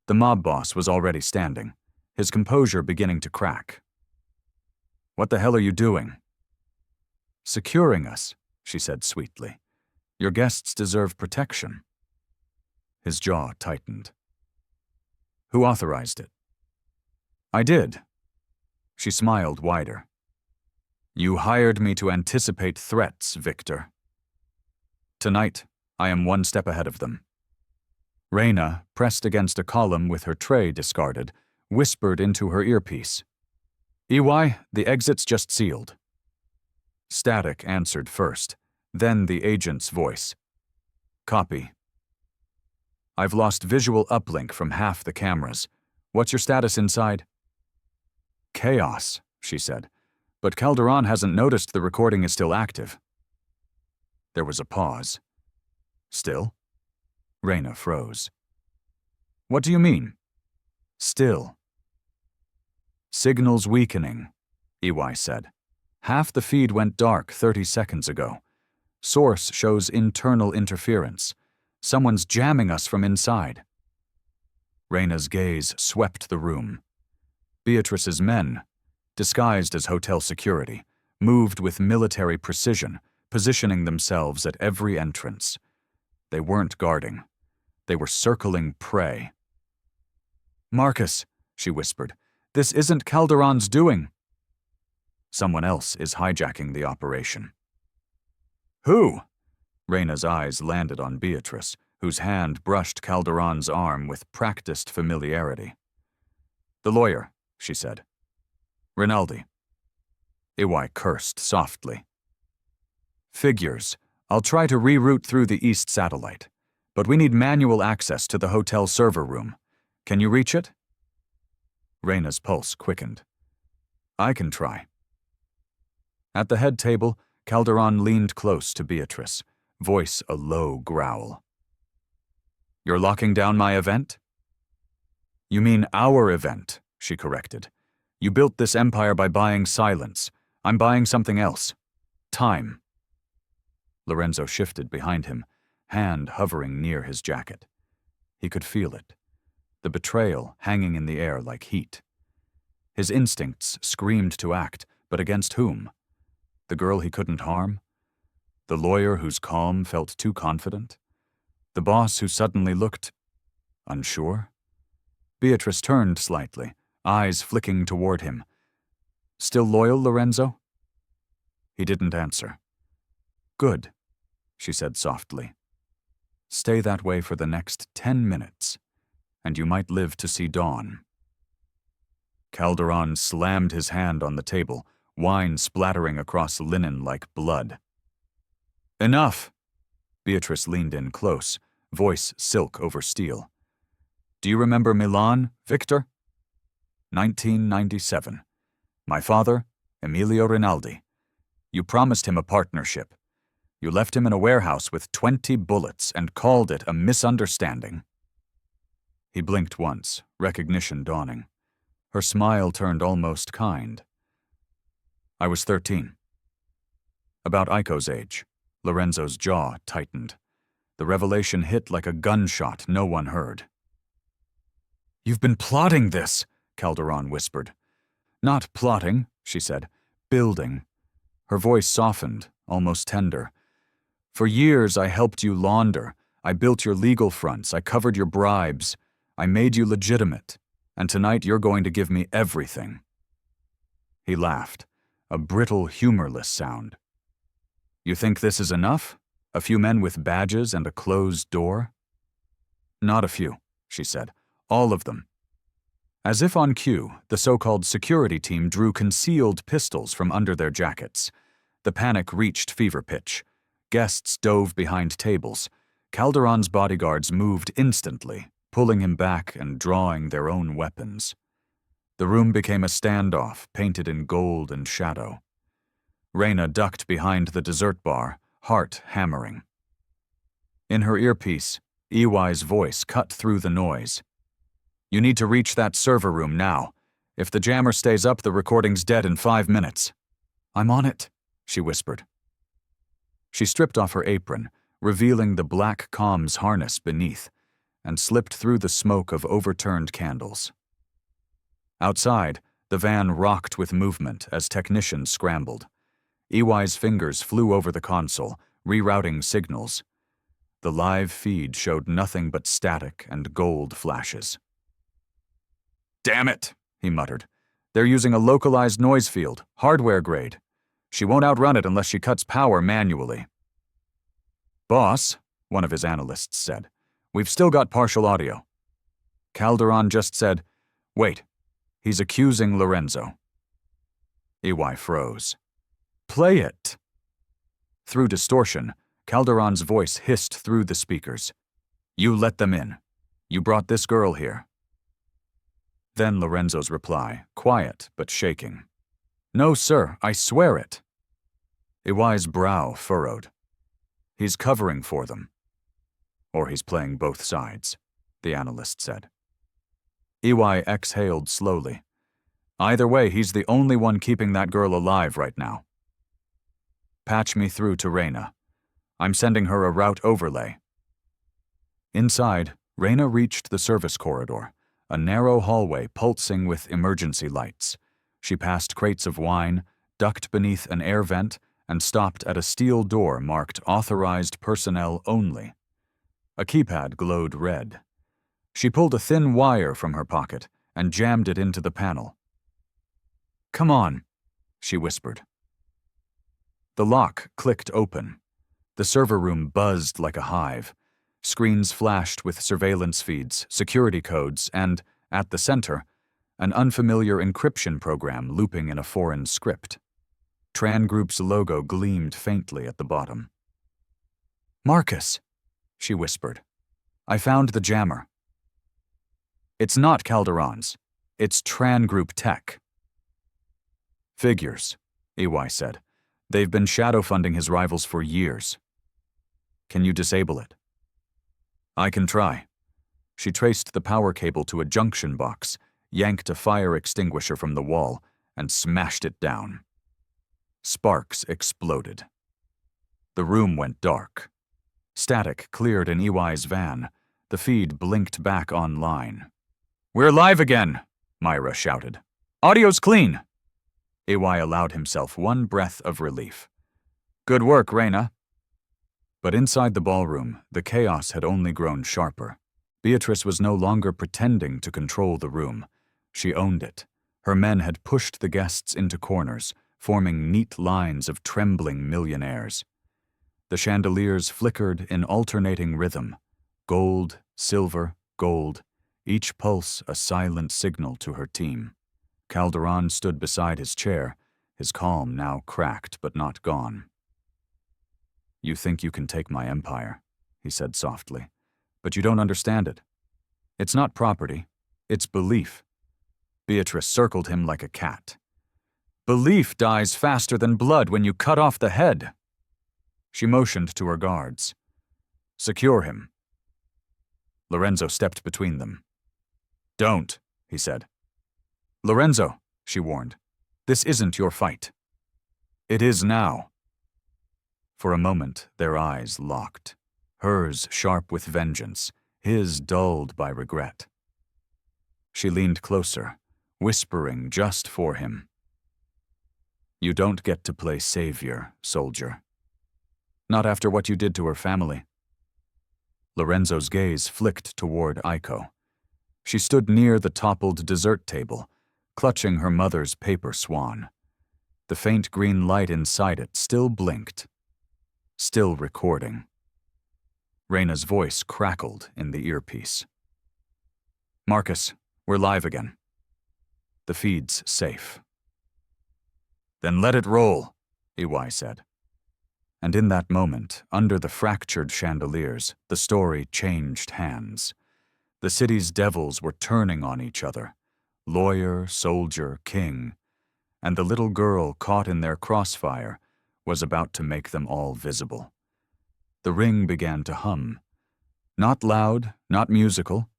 The mob boss was already standing, his composure beginning to crack. "What the hell are you doing?" "Securing us," she said sweetly. "Your guests deserve protection." His jaw tightened. "Who authorized it?" "I did." She smiled wider. "You hired me to anticipate threats, Victor. Tonight, I am one step ahead of them." Reina, pressed against a column with her tray discarded, whispered into her earpiece. "EY, the exit's just sealed." Static answered first, then the agent's voice. "Copy. I've lost visual uplink from half the cameras. What's your status inside?" "Chaos," she said, "but Calderon hasn't noticed the recording is still active." There was a pause. "Still?" Reina froze. "What do you mean?" "Still." "Signal's weakening," EY said. "Half the feed went dark 30 seconds ago. Source shows internal interference. Someone's jamming us from inside." Reina's gaze swept the room. Beatrice's men, disguised as hotel security, moved with military precision, positioning themselves at every entrance. They weren't guarding. They were circling prey. "Marcus," she whispered, "this isn't Calderon's doing." "Someone else is hijacking the operation." "Who?" Reina's eyes landed on Beatrice, whose hand brushed Calderon's arm with practiced familiarity. "The lawyer," she said. "Rinaldi." EY cursed softly. "Figures. I'll try to reroute through the east satellite, but we need manual access to the hotel server room. Can you reach it?" Reina's pulse quickened. "I can try." At the head table, Calderon leaned close to Beatrice, voice a low growl. "You're locking down my event?" You mean our event, she corrected. You built this empire by buying silence. I'm buying something else. Time. Lorenzo shifted behind him, hand hovering near his jacket. He could feel it, the betrayal hanging in the air like heat. His instincts screamed to act, but against whom? The girl he couldn't harm? The lawyer whose calm felt too confident? The boss who suddenly looked unsure? Beatrice turned slightly, eyes flicking toward him. Still loyal, Lorenzo? He didn't answer. Good, she said softly. Stay that way for the next 10 minutes, and you might live to see dawn. Calderon slammed his hand on the table, wine splattering across linen like blood. Enough! Beatrice leaned in close, voice silk over steel. Do you remember Milan, Victor? 1997. My father, Emilio Rinaldi. You promised him a partnership. You left him in a warehouse with 20 bullets and called it a misunderstanding. He blinked once, recognition dawning. Her smile turned almost kind. I was 13. About Aiko's age. Lorenzo's jaw tightened. The revelation hit like a gunshot no one heard. You've been plotting this, Calderon whispered. Not plotting, she said. Building. Her voice softened, almost tender. For years I helped you launder. I built your legal fronts. I covered your bribes. I made you legitimate. And tonight you're going to give me everything. He laughed, a brittle, humorless sound. You think this is enough? A few men with badges and a closed door? Not a few, she said. All of them. As if on cue, the so-called security team drew concealed pistols from under their jackets. The panic reached fever pitch. Guests dove behind tables. Calderon's bodyguards moved instantly, pulling him back and drawing their own weapons. The room became a standoff, painted in gold and shadow. Reyna ducked behind the dessert bar, heart hammering. In her earpiece, EY's voice cut through the noise. You need to reach that server room now. If the jammer stays up, the recording's dead in 5 minutes. I'm on it, she whispered. She stripped off her apron, revealing the black comms harness beneath, and slipped through the smoke of overturned candles. Outside, the van rocked with movement as technicians scrambled. EY's fingers flew over the console, rerouting signals. The live feed showed nothing but static and gold flashes. Damn it, he muttered. They're using a localized noise field, hardware grade. She won't outrun it unless she cuts power manually. Boss, one of his analysts said, we've still got partial audio. Calderon just said, wait, he's accusing Lorenzo. EY froze. Play it. Through distortion, Calderon's voice hissed through the speakers. You let them in. You brought this girl here. Then Lorenzo's reply, quiet but shaking. No, sir, I swear it. EY's brow furrowed. He's covering for them. Or he's playing both sides, the analyst said. EY exhaled slowly. Either way, he's the only one keeping that girl alive right now. Patch me through to Reyna. I'm sending her a route overlay. Inside, Reyna reached the service corridor, a narrow hallway pulsing with emergency lights. She passed crates of wine, ducked beneath an air vent, and stopped at a steel door marked Authorized Personnel Only. A keypad glowed red. She pulled a thin wire from her pocket and jammed it into the panel. Come on, she whispered. The lock clicked open. The server room buzzed like a hive. Screens flashed with surveillance feeds, security codes, and, at the center, an unfamiliar encryption program looping in a foreign script. Tran Group's logo gleamed faintly at the bottom. Marcus, she whispered. I found the jammer. It's not Calderon's. It's Tran Group Tech. Figures, EY said. They've been shadow funding his rivals for years. Can you disable it? I can try. She traced the power cable to a junction box, yanked a fire extinguisher from the wall, and smashed it down. Sparks exploded. The room went dark. Static cleared in EY's van. The feed blinked back online. "We're live again," Myra shouted. "Audio's clean." EY allowed himself one breath of relief. "Good work, Reyna." But inside the ballroom, the chaos had only grown sharper. Beatrice was no longer pretending to control the room. She owned it. Her men had pushed the guests into corners, forming neat lines of trembling millionaires. The chandeliers flickered in alternating rhythm. Gold, silver, gold, each pulse a silent signal to her team. Calderon stood beside his chair, his calm now cracked but not gone. "You think you can take my empire," he said softly, "but you don't understand it. It's not property, it's belief." Beatrice circled him like a cat. "Belief dies faster than blood when you cut off the head." She motioned to her guards. "Secure him." Lorenzo stepped between them. "Don't," he said. "Lorenzo," she warned, "this isn't your fight." "It is now." For a moment, their eyes locked, hers sharp with vengeance, his dulled by regret. She leaned closer, whispering just for him. "You don't get to play savior, soldier. Not after what you did to her family." Lorenzo's gaze flicked toward Aiko. She stood near the toppled dessert table, clutching her mother's paper swan. The faint green light inside it still blinked, still recording. Reyna's voice crackled in the earpiece. "Marcus, we're live again. The feed's safe." "Then let it roll," EY said. And in that moment, under the fractured chandeliers, the story changed hands. The city's devils were turning on each other, lawyer, soldier, king, and the little girl caught in their crossfire was about to make them all visible. The ring began to hum. Not loud, not musical,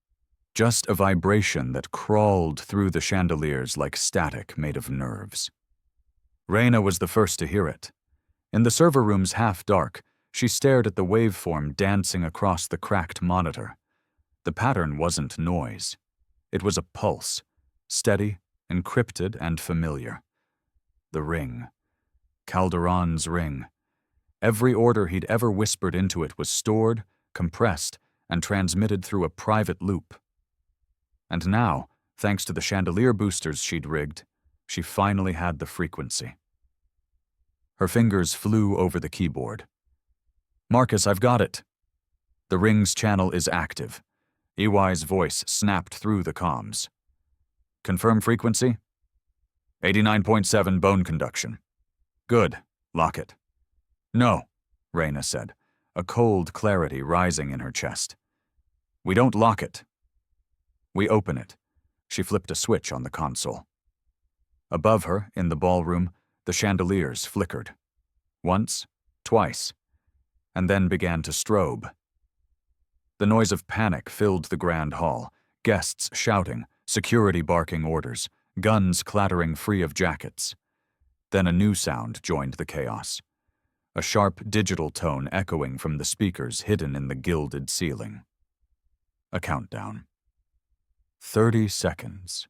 just a vibration that crawled through the chandeliers like static made of nerves. Reyna was the first to hear it. In the server room's half-dark, she stared at the waveform dancing across the cracked monitor. The pattern wasn't noise. It was a pulse, steady, encrypted, and familiar. The ring. Calderon's ring. Every order he'd ever whispered into it was stored, compressed, and transmitted through a private loop. And now, thanks to the chandelier boosters she'd rigged, she finally had the frequency. Her fingers flew over the keyboard. "Marcus, I've got it." "The ring's channel is active." EY's voice snapped through the comms. "Confirm frequency?" 89.7 bone conduction. "Good. Lock it." "No," Reyna said, a cold clarity rising in her chest. "We don't lock it. We open it." She flipped a switch on the console. Above her, in the ballroom, the chandeliers flickered. Once, twice, and then began to strobe. The noise of panic filled the grand hall, guests shouting, security barking orders, guns clattering free of jackets. Then a new sound joined the chaos. A sharp digital tone echoing from the speakers hidden in the gilded ceiling. A countdown. 30 seconds.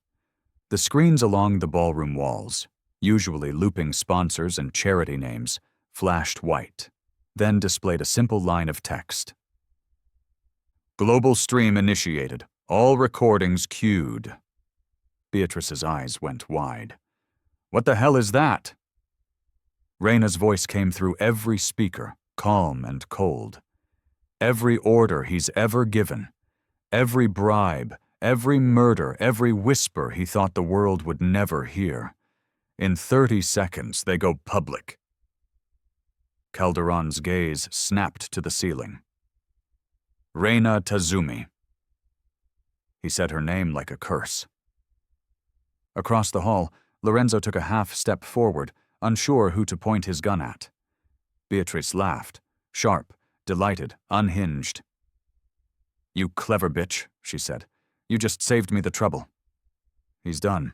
The screens along the ballroom walls, usually looping sponsors and charity names, flashed white, then displayed a simple line of text. "Global stream initiated. All recordings queued." Beatrice's eyes went wide. "What the hell is that?" Reyna's voice came through every speaker, calm and cold. Every order he's ever given, every bribe, every murder, every whisper he thought the world would never hear. In 30 seconds, they go public. Calderon's gaze snapped to the ceiling. "Reyna Tazumi." He said her name like a curse. Across the hall, Lorenzo took a half-step forward, unsure who to point his gun at. Beatrice laughed, sharp, delighted, unhinged. You clever bitch, she said. You just saved me the trouble. He's done.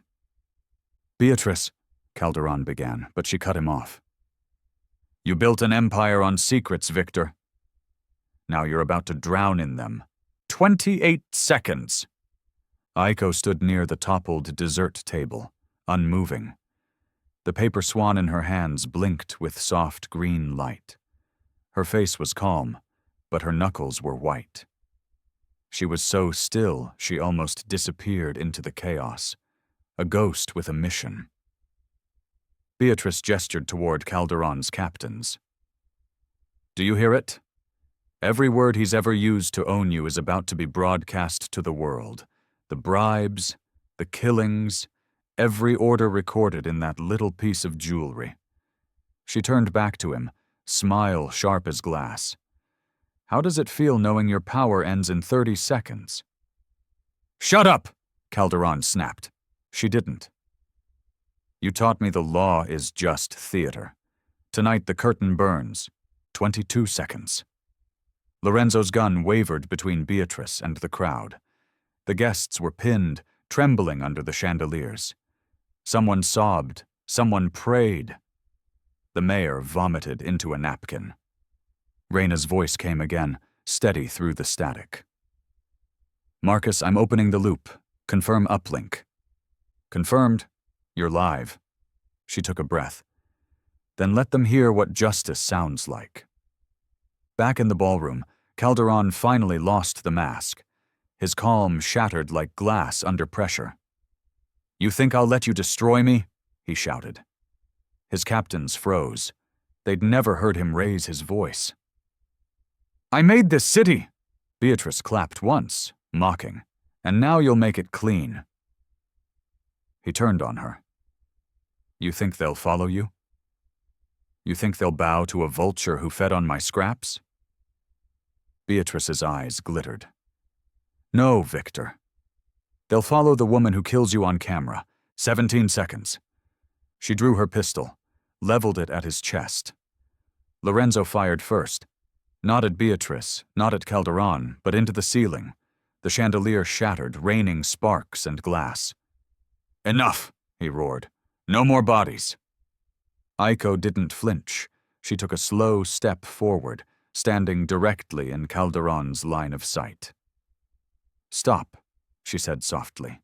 Beatrice, Calderon began, but she cut him off. You built an empire on secrets, Victor. Now you're about to drown in them. 28 seconds! Aiko stood near the toppled dessert table, unmoving. The paper swan in her hands blinked with soft green light. Her face was calm, but her knuckles were white. She was so still she almost disappeared into the chaos, a ghost with a mission. Beatrice gestured toward Calderon's captains. Do you hear it? Every word he's ever used to own you is about to be broadcast to the world. The bribes, the killings, every order recorded in that little piece of jewelry. She turned back to him, smile sharp as glass. How does it feel knowing your power ends in 30 seconds? Shut up! Calderon snapped. She didn't. You taught me the law is just theater. Tonight the curtain burns. 22 seconds. Lorenzo's gun wavered between Beatrice and the crowd. The guests were pinned, trembling under the chandeliers. Someone sobbed. Someone prayed. The mayor vomited into a napkin. Reina's voice came again, steady through the static. Marcus, I'm opening the loop. Confirm uplink. Confirmed. You're live. She took a breath. Then let them hear what justice sounds like. Back in the ballroom, Calderon finally lost the mask. His calm shattered like glass under pressure. You think I'll let you destroy me? He shouted. His captains froze. They'd never heard him raise his voice. I made this city! Beatrice clapped once, mocking. And now you'll make it clean. He turned on her. You think they'll follow you? You think they'll bow to a vulture who fed on my scraps? Beatrice's eyes glittered. No, Victor. They'll follow the woman who kills you on camera. 17 seconds. She drew her pistol, leveled it at his chest. Lorenzo fired first. Not at Beatrice, not at Calderon, but into the ceiling. The chandelier shattered, raining sparks and glass. Enough, he roared. No more bodies. Aiko didn't flinch. She took a slow step forward, standing directly in Calderon's line of sight. Stop, she said softly.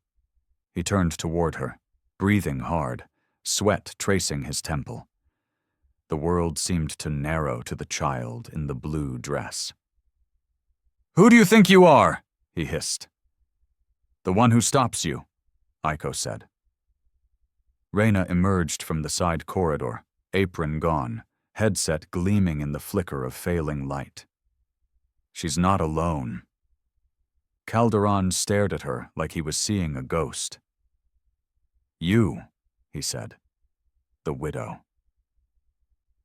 He turned toward her, breathing hard, sweat tracing his temple. The world seemed to narrow to the child in the blue dress. Who do you think you are? He hissed. The one who stops you, Aiko said. Reina emerged from the side corridor, apron gone, headset gleaming in the flicker of failing light. She's not alone. Calderon stared at her like he was seeing a ghost. You, he said. The widow.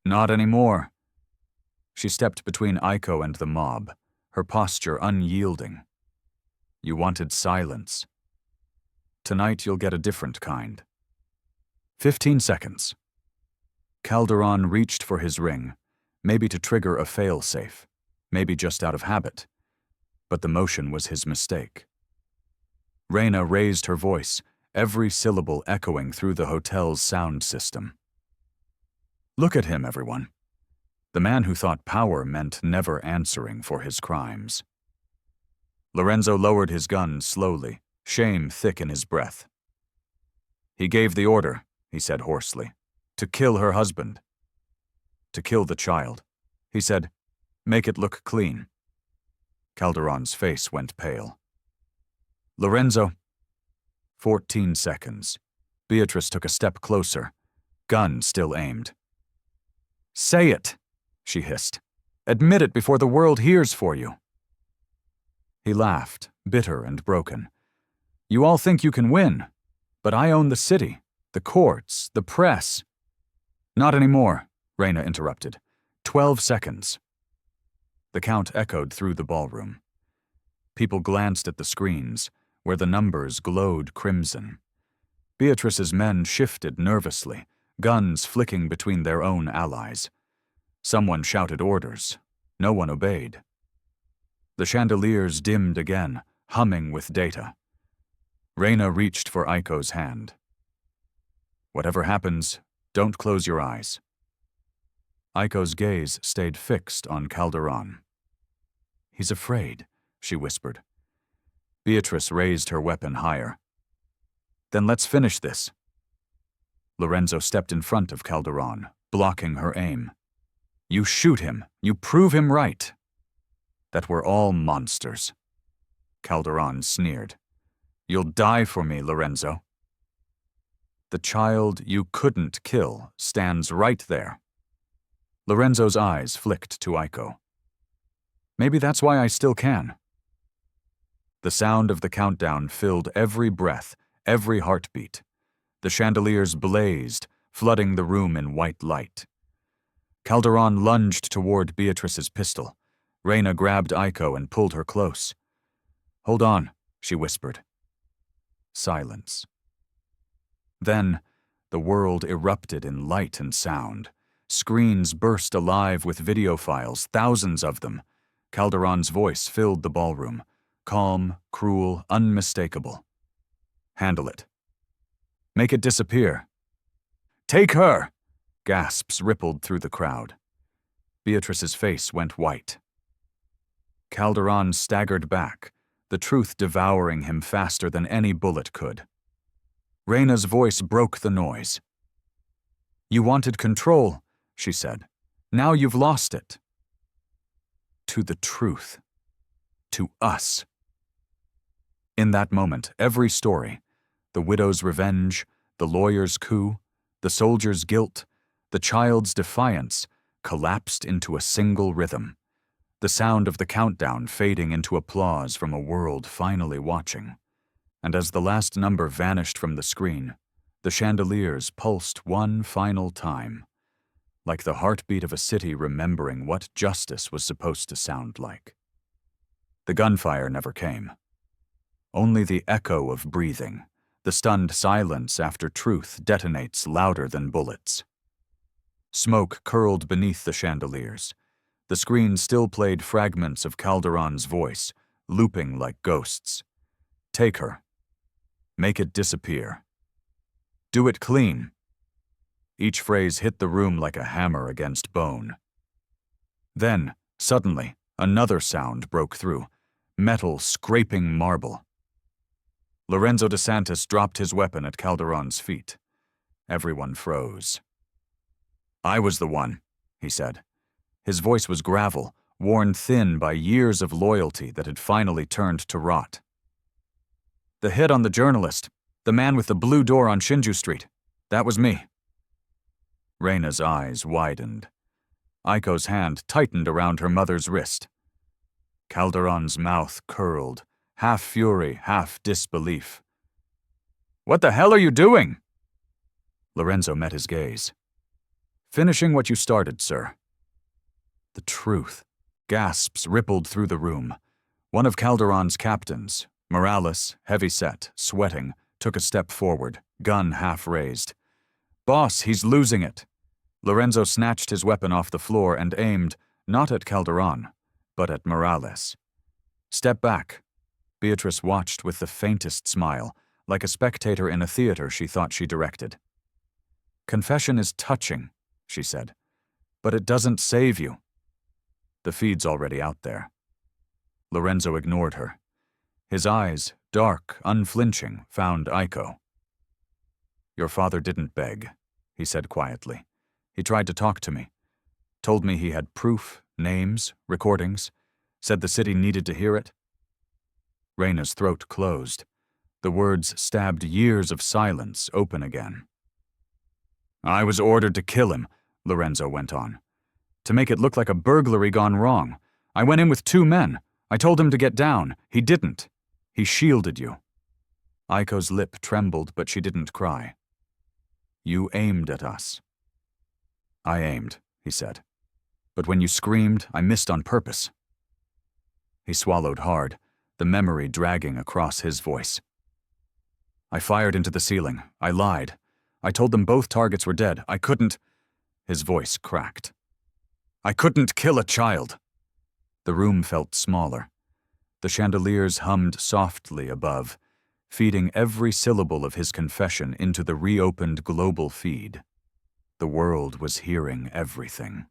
Not anymore. She stepped between Aiko and the mob, her posture unyielding. You wanted silence. Tonight you'll get a different kind. 15 seconds. Calderon reached for his ring, maybe to trigger a fail-safe, maybe just out of habit. But the motion was his mistake. Reina raised her voice, every syllable echoing through the hotel's sound system. Look at him, everyone. The man who thought power meant never answering for his crimes. Lorenzo lowered his gun slowly, shame thick in his breath. He gave the order, he said hoarsely, to kill her husband. To kill the child. He said, make it look clean. Calderon's face went pale. Lorenzo. 14 seconds. Beatrice took a step closer, gun still aimed. Say it, she hissed. Admit it before the world hears for you. He laughed, bitter and broken. You all think you can win, but I own the city, the courts, the press. Not anymore, Reina interrupted. 12 seconds. The count echoed through the ballroom. People glanced at the screens, where the numbers glowed crimson. Beatrice's men shifted nervously, guns flicking between their own allies. Someone shouted orders. No one obeyed. The chandeliers dimmed again, humming with data. Reyna reached for Aiko's hand. Whatever happens, don't close your eyes. Aiko's gaze stayed fixed on Calderon. He's afraid, she whispered. Beatrice raised her weapon higher. Then let's finish this. Lorenzo stepped in front of Calderon, blocking her aim. You shoot him, you prove him right. That we're all monsters. Calderon sneered. You'll die for me, Lorenzo. The child you couldn't kill stands right there. Lorenzo's eyes flicked to Aiko. Maybe that's why I still can. The sound of the countdown filled every breath, every heartbeat. The chandeliers blazed, flooding the room in white light. Calderon lunged toward Beatrice's pistol. Reyna grabbed Aiko and pulled her close. Hold on, she whispered. Silence. Then, the world erupted in light and sound. Screens burst alive with video files, thousands of them. Calderon's voice filled the ballroom. Calm, cruel, unmistakable. Handle it. Make it disappear. Take her! Gasps rippled through the crowd. Beatrice's face went white. Calderon staggered back, the truth devouring him faster than any bullet could. Reyna's voice broke the noise. You wanted control, she said. Now you've lost it. To the truth. To us. In that moment, every story, the widow's revenge, the lawyer's coup, the soldier's guilt, the child's defiance, collapsed into a single rhythm. The sound of the countdown fading into applause from a world finally watching. And as the last number vanished from the screen, the chandeliers pulsed one final time, like the heartbeat of a city remembering what justice was supposed to sound like. The gunfire never came. Only the echo of breathing, the stunned silence after truth detonates louder than bullets. Smoke curled beneath the chandeliers. The screen still played fragments of Calderon's voice, looping like ghosts. Take her. Make it disappear. Do it clean. Each phrase hit the room like a hammer against bone. Then, suddenly, another sound broke through, metal scraping marble. Lorenzo DeSantis dropped his weapon at Calderon's feet. Everyone froze. I was the one, he said. His voice was gravel, worn thin by years of loyalty that had finally turned to rot. The hit on the journalist, the man with the blue door on Shinju Street, that was me. Reyna's eyes widened. Aiko's hand tightened around her mother's wrist. Calderon's mouth curled, half fury, half disbelief. What the hell are you doing? Lorenzo met his gaze. Finishing what you started, sir. The truth. Gasps rippled through the room. One of Calderon's captains, Morales, heavy-set, sweating, took a step forward, gun half raised. Boss, he's losing it. Lorenzo snatched his weapon off the floor and aimed, not at Calderon, but at Morales. Step back. Beatrice watched with the faintest smile, like a spectator in a theater she thought she directed. Confession is touching, she said, but it doesn't save you. The feed's already out there. Lorenzo ignored her. His eyes, dark, unflinching, found Aiko. Your father didn't beg, he said quietly. He tried to talk to me. Told me he had proof, names, recordings. Said the city needed to hear it. Reyna's throat closed. The words stabbed years of silence open again. I was ordered to kill him, Lorenzo went on. To make it look like a burglary gone wrong. I went in with 2 men. I told him to get down. He didn't. He shielded you. Aiko's lip trembled, but she didn't cry. You aimed at us. I aimed, he said. But when you screamed, I missed on purpose. He swallowed hard, the memory dragging across his voice. I fired into the ceiling. I lied. I told them both targets were dead. I couldn't. His voice cracked. I couldn't kill a child. The room felt smaller. The chandeliers hummed softly above, feeding every syllable of his confession into the reopened global feed. The world was hearing everything.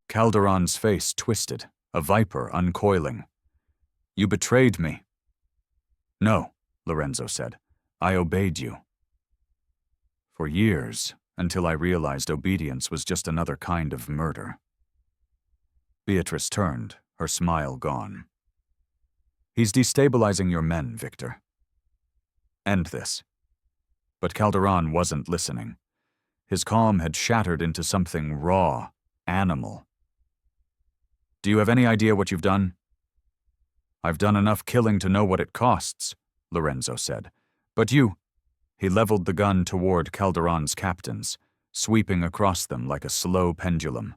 Calderon's face twisted, a viper uncoiling. "You betrayed me." "No," Lorenzo said. "I obeyed you." For years, until I realized obedience was just another kind of murder. Beatrice turned, her smile gone. "He's destabilizing your men, Victor. End this." But Calderon wasn't listening. His calm had shattered into something raw, animal. "Do you have any idea what you've done?" "I've done enough killing to know what it costs," Lorenzo said. "But you—" He leveled the gun toward Calderon's captains, sweeping across them like a slow pendulum.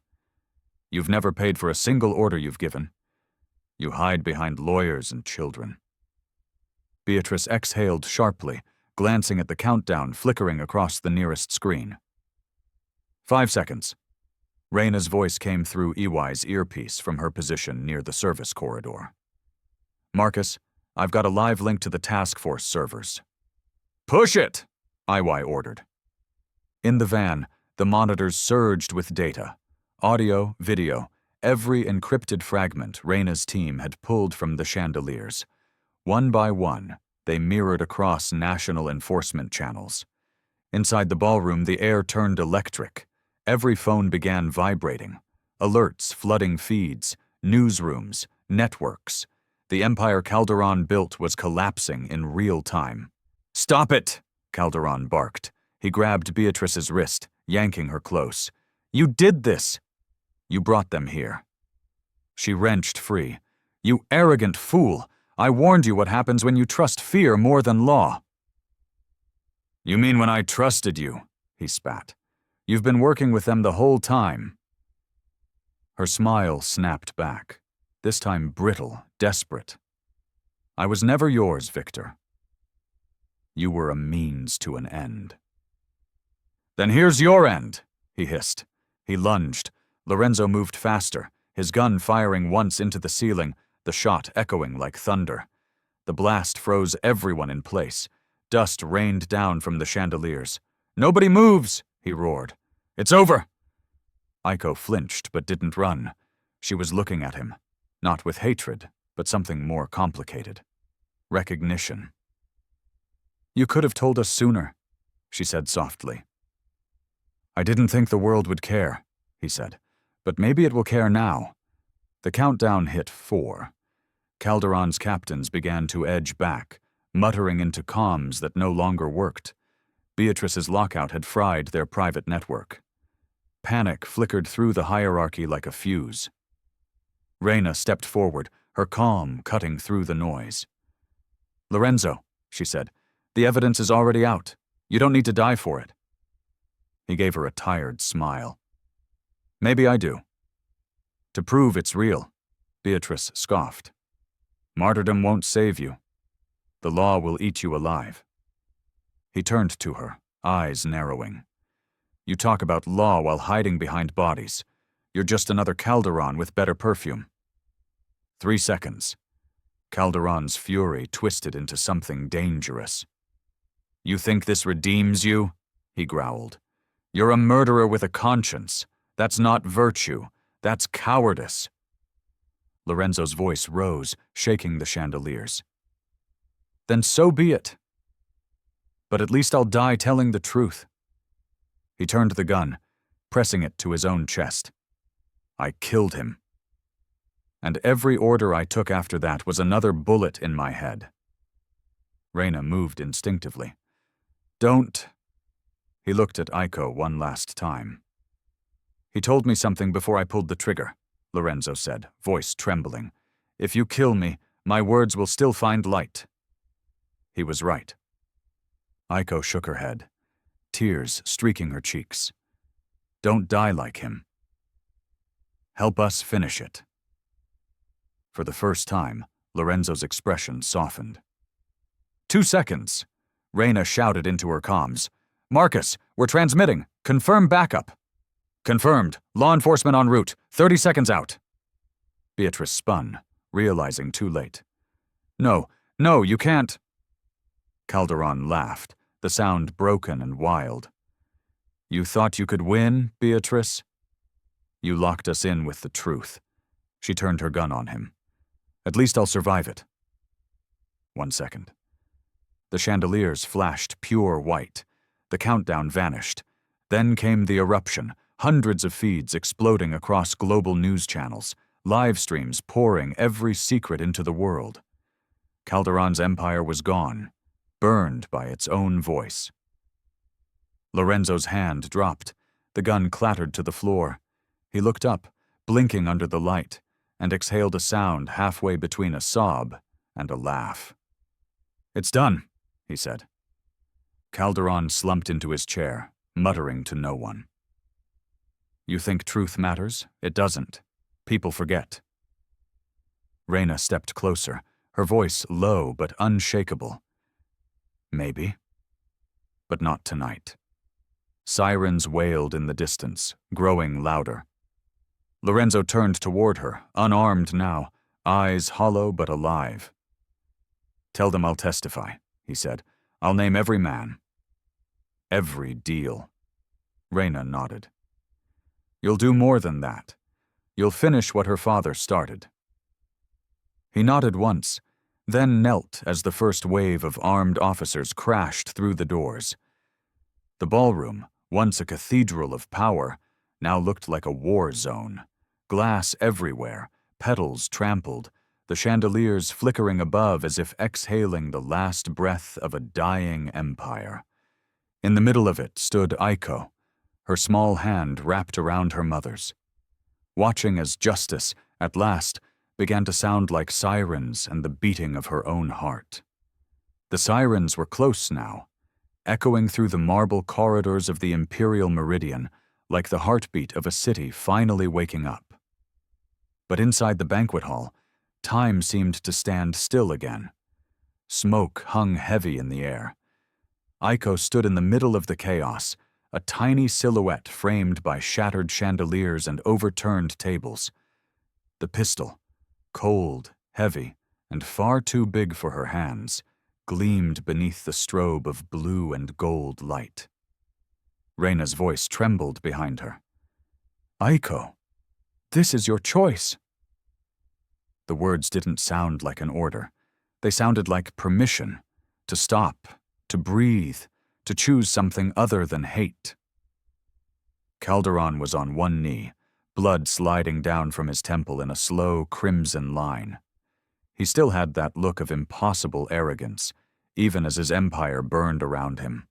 "You've never paid for a single order you've given. You hide behind lawyers and children." Beatrice exhaled sharply, glancing at the countdown flickering across the nearest screen. 5 seconds. Reina's voice came through EY's earpiece from her position near the service corridor. "Marcus, I've got a live link to the task force servers." "Push it!" EY ordered. In the van, the monitors surged with data. Audio, video, every encrypted fragment Reina's team had pulled from the chandeliers. One by one, they mirrored across national enforcement channels. Inside the ballroom, the air turned electric. Every phone began vibrating. Alerts flooding feeds, newsrooms, networks. The empire Calderon built was collapsing in real time. "Stop it!" Calderon barked. He grabbed Beatrice's wrist, yanking her close. "You did this! You brought them here." She wrenched free. "You arrogant fool! I warned you what happens when you trust fear more than law." "You mean when I trusted you?" he spat. "You've been working with them the whole time." Her smile snapped back, this time brittle, desperate. "I was never yours, Victor. You were a means to an end." "Then here's your end," he hissed. He lunged. Lorenzo moved faster, his gun firing once into the ceiling, the shot echoing like thunder. The blast froze everyone in place. Dust rained down from the chandeliers. "Nobody moves!" he roared. "It's over!" Aiko flinched but didn't run. She was looking at him, not with hatred, but something more complicated. Recognition. "You could have told us sooner," she said softly. "I didn't think the world would care," he said, "but maybe it will care now." The countdown hit 4. Calderon's captains began to edge back, muttering into comms that no longer worked. Beatrice's lockout had fried their private network. Panic flickered through the hierarchy like a fuse. Reina stepped forward, her calm cutting through the noise. "Lorenzo," she said, "the evidence is already out. You don't need to die for it." He gave her a tired smile. "Maybe I do." "To prove it's real," Beatrice scoffed. "Martyrdom won't save you. The law will eat you alive." He turned to her, eyes narrowing. "You talk about law while hiding behind bodies. You're just another Calderon with better perfume." 3 seconds. Calderon's fury twisted into something dangerous. "You think this redeems you?" he growled. "You're a murderer with a conscience. That's not virtue. That's cowardice." Lorenzo's voice rose, shaking the chandeliers. "Then so be it. But at least I'll die telling the truth." He turned the gun, pressing it to his own chest. "I killed him. And every order I took after that was another bullet in my head." Reina moved instinctively. "Don't..." He looked at Aiko one last time. "He told me something before I pulled the trigger," Lorenzo said, voice trembling. "If you kill me, my words will still find light." He was right. Aiko shook her head, tears streaking her cheeks. "Don't die like him. Help us finish it." For the first time, Lorenzo's expression softened. 2 seconds, Reina shouted into her comms. "Marcus, we're transmitting. Confirm backup." "Confirmed. Law enforcement en route. 30 seconds out." Beatrice spun, realizing too late. No, no, you can't. Calderon laughed, the sound broken and wild. You thought you could win, Beatrice? You locked us in with the truth. She turned her gun on him. At least I'll survive it. 1 second. The chandeliers flashed pure white. The countdown vanished. Then came the eruption, hundreds of feeds exploding across global news channels, live streams pouring every secret into the world. Calderon's empire was gone, burned by its own voice. Lorenzo's hand dropped. The gun clattered to the floor. He looked up, blinking under the light, and exhaled a sound halfway between a sob and a laugh. It's done, he said. Calderon slumped into his chair, muttering to no one. You think truth matters? It doesn't. People forget. Reyna stepped closer, her voice low but unshakable. Maybe. But not tonight. Sirens wailed in the distance, growing louder. Lorenzo turned toward her, unarmed now, eyes hollow but alive. Tell them I'll testify, he said. I'll name every man. Every deal. Reyna nodded. You'll do more than that. You'll finish what her father started. He nodded once, then knelt as the first wave of armed officers crashed through the doors. The ballroom, once a cathedral of power, now looked like a war zone. Glass everywhere, petals trampled, the chandeliers flickering above as if exhaling the last breath of a dying empire. In the middle of it stood Aiko, her small hand wrapped around her mother's. Watching as justice, at last, began to sound like sirens and the beating of her own heart. The sirens were close now, echoing through the marble corridors of the Imperial Meridian like the heartbeat of a city finally waking up. But inside the banquet hall, time seemed to stand still again. Smoke hung heavy in the air. Aiko stood in the middle of the chaos, a tiny silhouette framed by shattered chandeliers and overturned tables. The pistol, cold, heavy, and far too big for her hands, gleamed beneath the strobe of blue and gold light. Reyna's voice trembled behind her. Aiko, this is your choice. The words didn't sound like an order. They sounded like permission to stop, to breathe, to choose something other than hate. Calderon was on one knee, blood sliding down from his temple in a slow crimson line. He still had that look of impossible arrogance, even as his empire burned around him.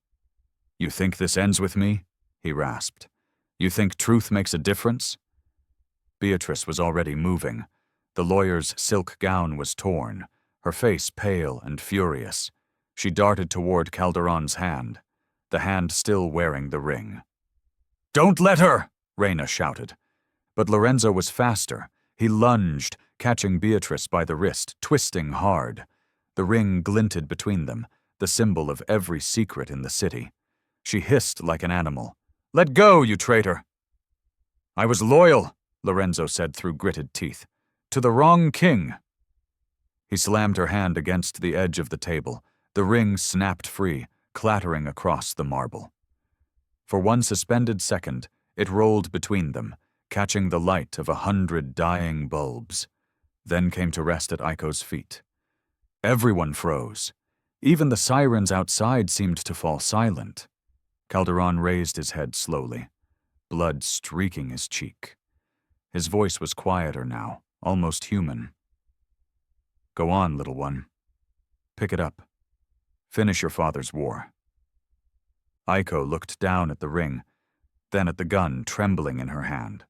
You think this ends with me? He rasped. You think truth makes a difference? Beatrice was already moving. The lawyer's silk gown was torn, her face pale and furious. She darted toward Calderon's hand, the hand still wearing the ring. Don't let her! Reyna shouted. But Lorenzo was faster. He lunged, catching Beatrice by the wrist, twisting hard. The ring glinted between them, the symbol of every secret in the city. She hissed like an animal. Let go, you traitor! I was loyal, Lorenzo said through gritted teeth. To the wrong king. He slammed her hand against the edge of the table. The ring snapped free, clattering across the marble. For one suspended second, it rolled between them, catching the light of 100 dying bulbs, then came to rest at Aiko's feet. Everyone froze. Even the sirens outside seemed to fall silent. Calderon raised his head slowly, blood streaking his cheek. His voice was quieter now, almost human. Go on, little one. Pick it up. Finish your father's war. Aiko looked down at the ring, then at the gun trembling in her hand.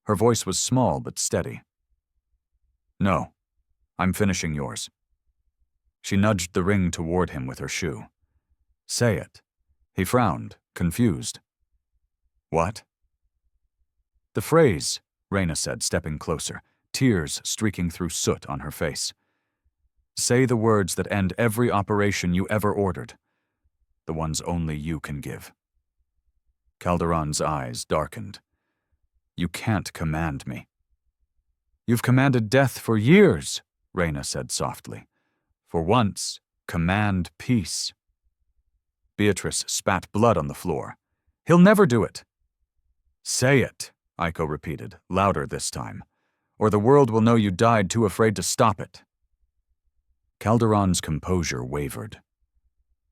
Her voice was small but steady. No, I'm finishing yours. She nudged the ring toward him with her shoe. Say it. He frowned, confused. What? The phrase, Reyna said, stepping closer, tears streaking through soot on her face. Say the words that end every operation you ever ordered. The ones only you can give. Calderon's eyes darkened. You can't command me. You've commanded death for years, Reyna said softly. For once, command peace. Beatrice spat blood on the floor. He'll never do it. Say it, Aiko repeated, louder this time, or the world will know you died too afraid to stop it. Calderon's composure wavered.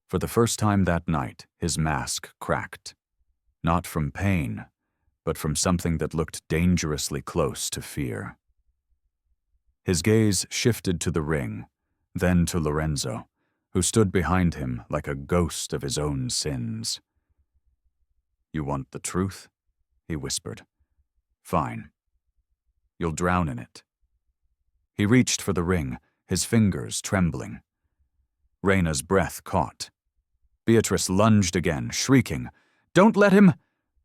For the first time that night, his mask cracked. Not from pain, but from something that looked dangerously close to fear. His gaze shifted to the ring, then to Lorenzo, who stood behind him like a ghost of his own sins. You want the truth? He whispered. Fine. You'll drown in it. He reached for the ring, his fingers trembling. Reyna's breath caught. Beatrice lunged again, shrieking, Don't let him!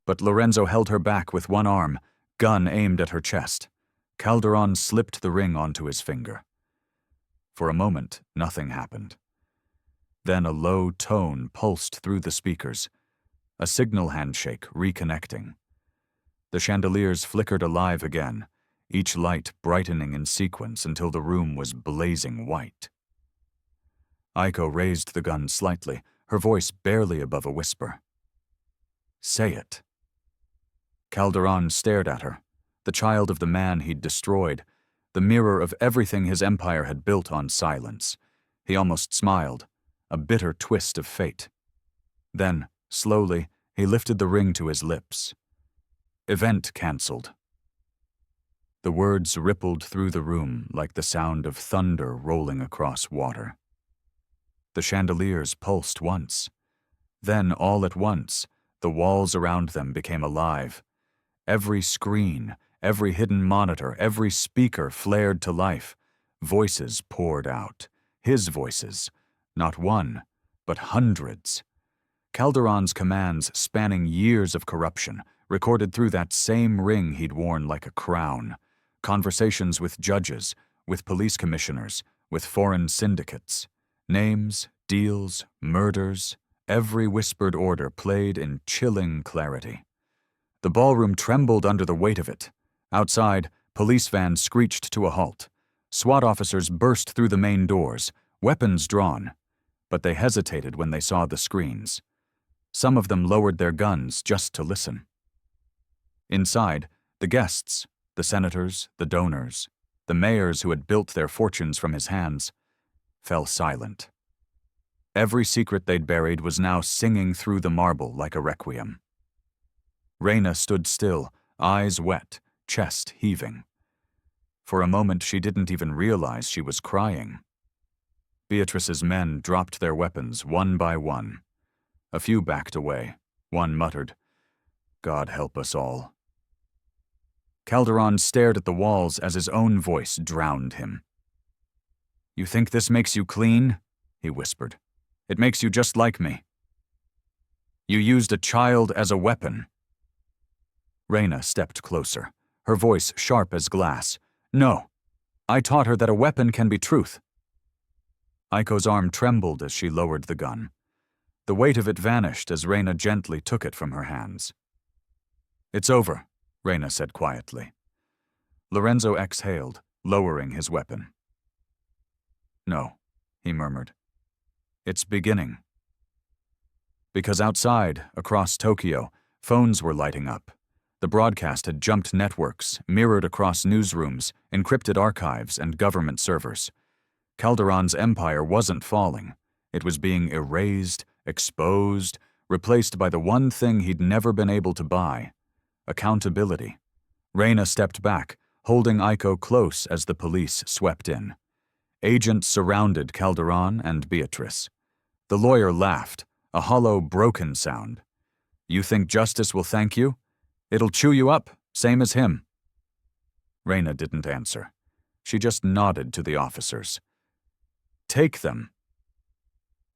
But Lorenzo held her back with one arm, gun aimed at her chest. Calderon slipped the ring onto his finger. For a moment, nothing happened. Then a low tone pulsed through the speakers, a signal handshake reconnecting. The chandeliers flickered alive again, each light brightening in sequence until the room was blazing white. Aiko raised the gun slightly, her voice barely above a whisper. Say it. Calderon stared at her, the child of the man he'd destroyed, the mirror of everything his empire had built on silence. He almost smiled, a bitter twist of fate. Then, slowly, he lifted the ring to his lips. Event cancelled. The words rippled through the room like the sound of thunder rolling across water. The chandeliers pulsed once. Then, all at once, the walls around them became alive. Every screen, every hidden monitor, every speaker flared to life. Voices poured out. His voices. Not one, but hundreds. Calderon's commands spanning years of corruption, recorded through that same ring he'd worn like a crown. Conversations with judges, with police commissioners, with foreign syndicates. Names, deals, murders, every whispered order played in chilling clarity. The ballroom trembled under the weight of it. Outside, police vans screeched to a halt. SWAT officers burst through the main doors, weapons drawn. But they hesitated when they saw the screens. Some of them lowered their guns just to listen. Inside, the guests, the senators, the donors, the mayors who had built their fortunes from his hands, fell silent. Every secret they'd buried was now singing through the marble like a requiem. Reyna stood still, eyes wet, chest heaving. For a moment she didn't even realize she was crying. Beatrice's men dropped their weapons one by one. A few backed away. One muttered, God help us all. Calderon stared at the walls as his own voice drowned him. You think this makes you clean? He whispered. It makes you just like me. You used a child as a weapon. Reyna stepped closer, her voice sharp as glass. No, I taught her that a weapon can be truth. Aiko's arm trembled as she lowered the gun. The weight of it vanished as Reyna gently took it from her hands. It's over, Reyna said quietly. Lorenzo exhaled, lowering his weapon. No, he murmured. It's beginning. Because outside, across Tokyo, phones were lighting up. The broadcast had jumped networks, mirrored across newsrooms, encrypted archives, and government servers. Calderon's empire wasn't falling. It was being erased, exposed, replaced by the one thing he'd never been able to buy: accountability. Reyna stepped back, holding Aiko close as the police swept in. Agents surrounded Calderon and Beatrice. The lawyer laughed, a hollow, broken sound. You think justice will thank you? It'll chew you up, same as him. Reyna didn't answer. She just nodded to the officers. Take them.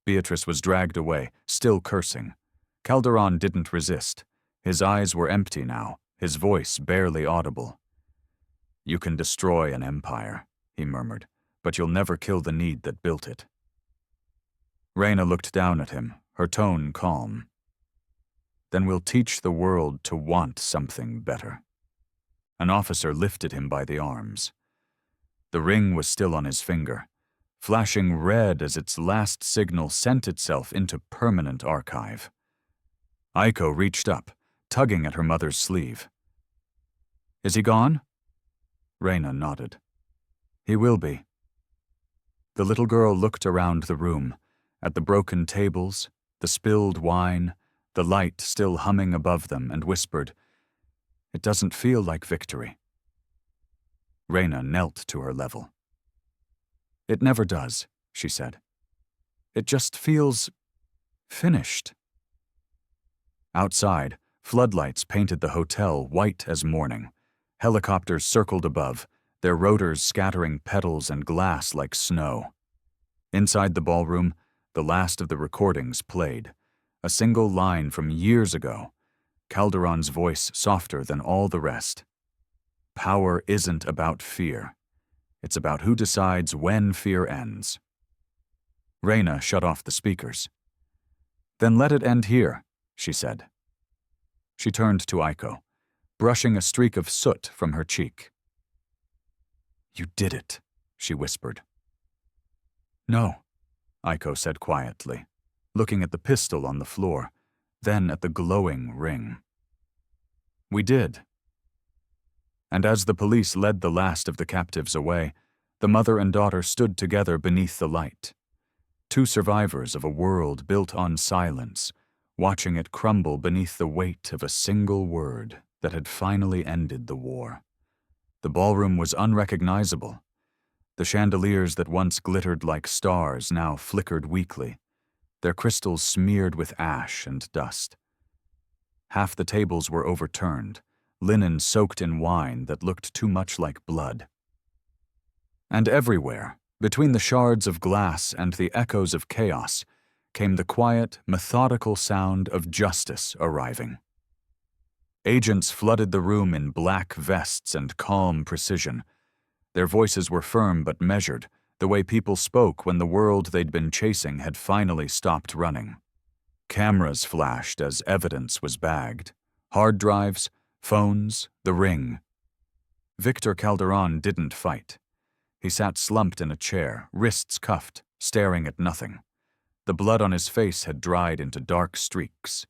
Beatrice was dragged away, still cursing. Calderon didn't resist. His eyes were empty now, his voice barely audible. You can destroy an empire, he murmured, but you'll never kill the need that built it. Reyna looked down at him, her tone calm. Then we'll teach the world to want something better. An officer lifted him by the arms. The ring was still on his finger, flashing red as its last signal sent itself into permanent archive. Aiko reached up, tugging at her mother's sleeve. "Is he gone?" Reina nodded. "He will be." The little girl looked around the room, at the broken tables, the spilled wine, the light still humming above them, and whispered, "It doesn't feel like victory." Reina knelt to her level. "It never does," she said. "It just feels finished." Outside, floodlights painted the hotel white as morning. Helicopters circled above, their rotors scattering petals and glass like snow. Inside the ballroom, the last of the recordings played, a single line from years ago, Calderon's voice softer than all the rest. "Power isn't about fear. It's about who decides when fear ends." Reina shut off the speakers. "Then let it end here," she said. She turned to Aiko, brushing a streak of soot from her cheek. "You did it," she whispered. "No," Aiko said quietly, looking at the pistol on the floor, then at the glowing ring. "We did." And as the police led the last of the captives away, the mother and daughter stood together beneath the light. Two survivors of a world built on silence, watching it crumble beneath the weight of a single word that had finally ended the war. The ballroom was unrecognizable. The chandeliers that once glittered like stars now flickered weakly, their crystals smeared with ash and dust. Half the tables were overturned, linen soaked in wine that looked too much like blood. And everywhere, between the shards of glass and the echoes of chaos, came the quiet, methodical sound of justice arriving. Agents flooded the room in black vests and calm precision. Their voices were firm but measured, the way people spoke when the world they'd been chasing had finally stopped running. Cameras flashed as evidence was bagged. Hard drives, phones, the ring. Victor Calderon didn't fight. He sat slumped in a chair, wrists cuffed, staring at nothing. The blood on his face had dried into dark streaks.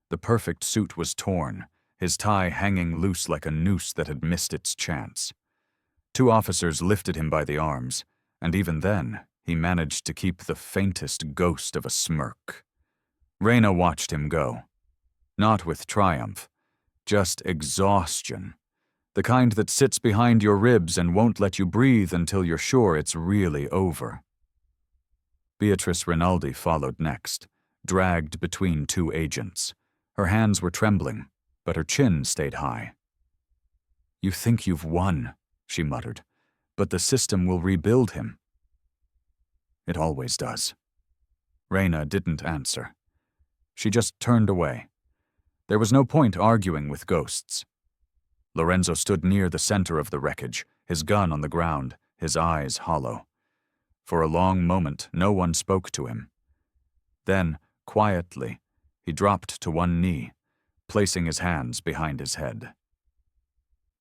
The perfect suit was torn, his tie hanging loose like a noose that had missed its chance. Two officers lifted him by the arms, and even then, he managed to keep the faintest ghost of a smirk. Reina watched him go. Not with triumph, just exhaustion. The kind that sits behind your ribs and won't let you breathe until you're sure it's really over. Beatrice Rinaldi followed next, dragged between two agents. Her hands were trembling, but her chin stayed high. "You think you've won," she muttered, "but the system will rebuild him." "It always does." Reina didn't answer. She just turned away. There was no point arguing with ghosts. Lorenzo stood near the center of the wreckage, his gun on the ground, his eyes hollow. For a long moment, no one spoke to him. Then, quietly, he dropped to one knee, placing his hands behind his head.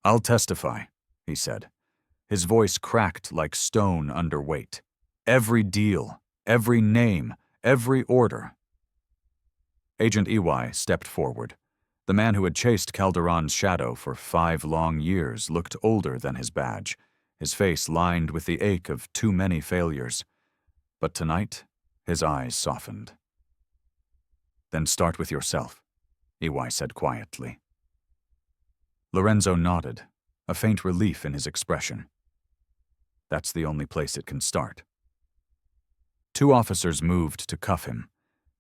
"I'll testify," he said. His voice cracked like stone under weight. "Every deal, every name, every order." Agent EY stepped forward. The man who had chased Calderon's shadow for 5 long years looked older than his badge, his face lined with the ache of too many failures. But tonight, his eyes softened. "Then start with yourself," EY said quietly. Lorenzo nodded, a faint relief in his expression. "That's the only place it can start." 2 officers moved to cuff him,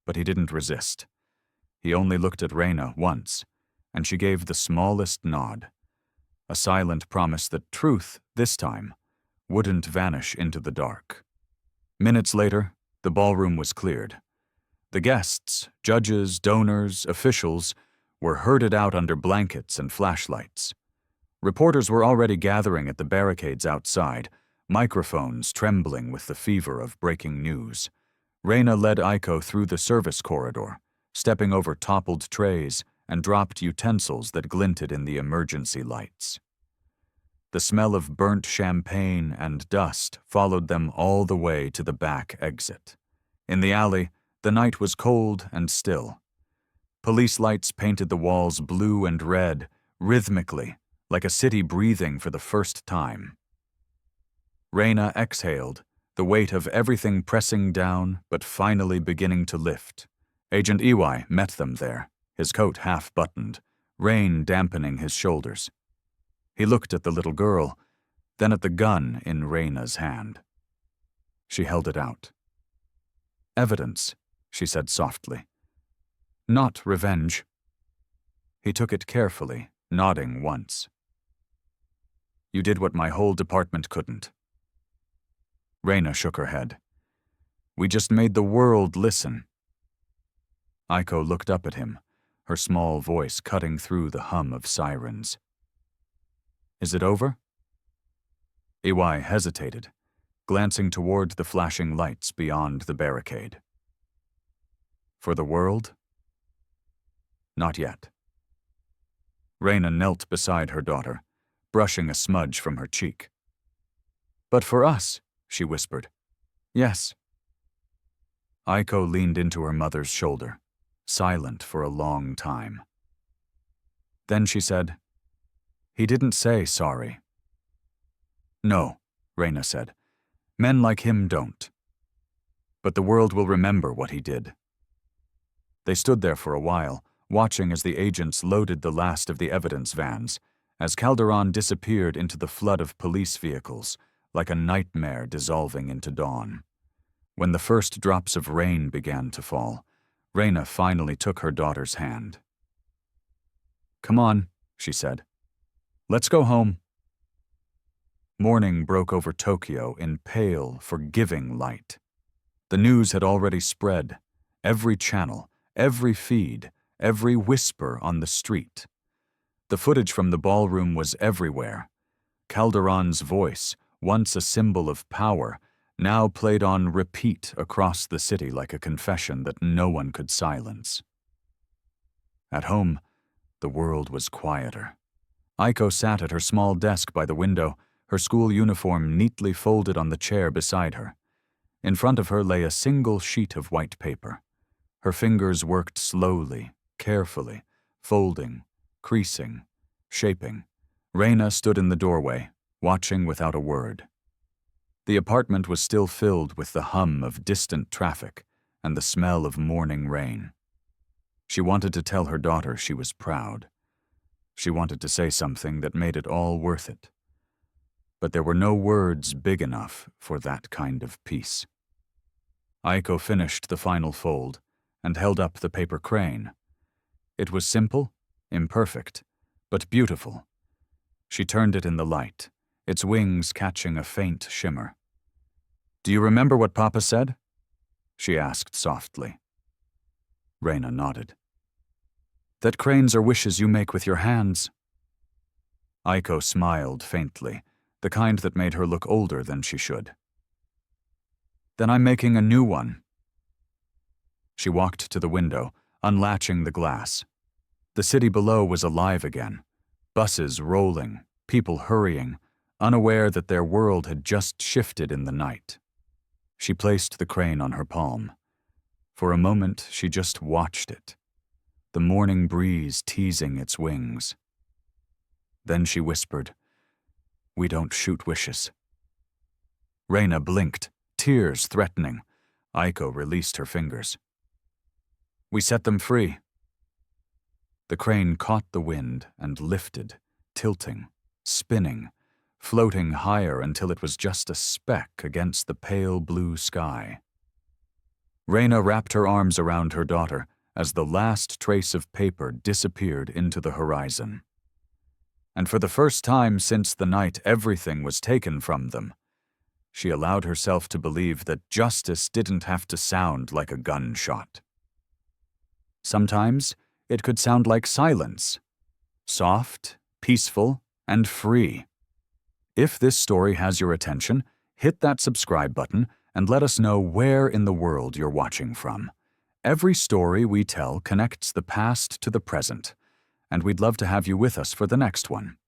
but he didn't resist. He only looked at Reina once, and she gave the smallest nod, a silent promise that truth, this time, wouldn't vanish into the dark. Minutes later, the ballroom was cleared. The guests, judges, donors, officials, were herded out under blankets and flashlights. Reporters were already gathering at the barricades outside, microphones trembling with the fever of breaking news. Reina led Aiko through the service corridor, stepping over toppled trays and dropped utensils that glinted in the emergency lights. The smell of burnt champagne and dust followed them all the way to the back exit. In the alley, the night was cold and still. Police lights painted the walls blue and red, rhythmically, like a city breathing for the first time. Reyna exhaled, the weight of everything pressing down but finally beginning to lift. Agent Iwai met them there, his coat half-buttoned, rain dampening his shoulders. He looked at the little girl, then at the gun in Reyna's hand. She held it out. "Evidence," she said softly. "Not revenge." He took it carefully, nodding once. "You did what my whole department couldn't." Reyna shook her head. "We just made the world listen." Aiko looked up at him, her small voice cutting through the hum of sirens. "Is it over?" Iwai hesitated, glancing toward the flashing lights beyond the barricade. "For the world?" "Not yet." Reyna knelt beside her daughter, brushing a smudge from her cheek. "But for us," she whispered. "Yes." Aiko leaned into her mother's shoulder, silent for a long time. Then she said, "He didn't say sorry." "No," Reyna said. "Men like him don't. But the world will remember what he did." They stood there for a while, watching as the agents loaded the last of the evidence vans, as Calderon disappeared into the flood of police vehicles, like a nightmare dissolving into dawn. When the first drops of rain began to fall, Reyna finally took her daughter's hand. "Come on," she said. "Let's go home." Morning broke over Tokyo in pale, forgiving light. The news had already spread, every channel, every feed, every whisper on the street. The footage from the ballroom was everywhere. Calderon's voice, once a symbol of power, now played on repeat across the city like a confession that no one could silence. At home, the world was quieter. Aiko sat at her small desk by the window, her school uniform neatly folded on the chair beside her. In front of her lay a single sheet of white paper. Her fingers worked slowly, carefully, folding, creasing, shaping. Reyna stood in the doorway, watching without a word. The apartment was still filled with the hum of distant traffic and the smell of morning rain. She wanted to tell her daughter she was proud. She wanted to say something that made it all worth it. But there were no words big enough for that kind of peace. Aiko finished the final fold and held up the paper crane. It was simple, imperfect, but beautiful. She turned it in the light, its wings catching a faint shimmer. "Do you remember what Papa said?" she asked softly. Reyna nodded. "That cranes are wishes you make with your hands." Aiko smiled faintly, the kind that made her look older than she should. "Then I'm making a new one." She walked to the window, unlatching the glass. The city below was alive again. Buses rolling, people hurrying, unaware that their world had just shifted in the night. She placed the crane on her palm. For a moment, she just watched it, the morning breeze teasing its wings. Then she whispered, "We don't shoot wishes." Reyna blinked, tears threatening. Aiko released her fingers. "We set them free." The crane caught the wind and lifted, tilting, spinning, floating higher until it was just a speck against the pale blue sky. Reyna wrapped her arms around her daughter as the last trace of paper disappeared into the horizon. And for the first time since the night everything was taken from them, she allowed herself to believe that justice didn't have to sound like a gunshot. Sometimes it could sound like silence, soft, peaceful, and free. If this story has your attention, hit that subscribe button and let us know where in the world you're watching from. Every story we tell connects the past to the present, and we'd love to have you with us for the next one.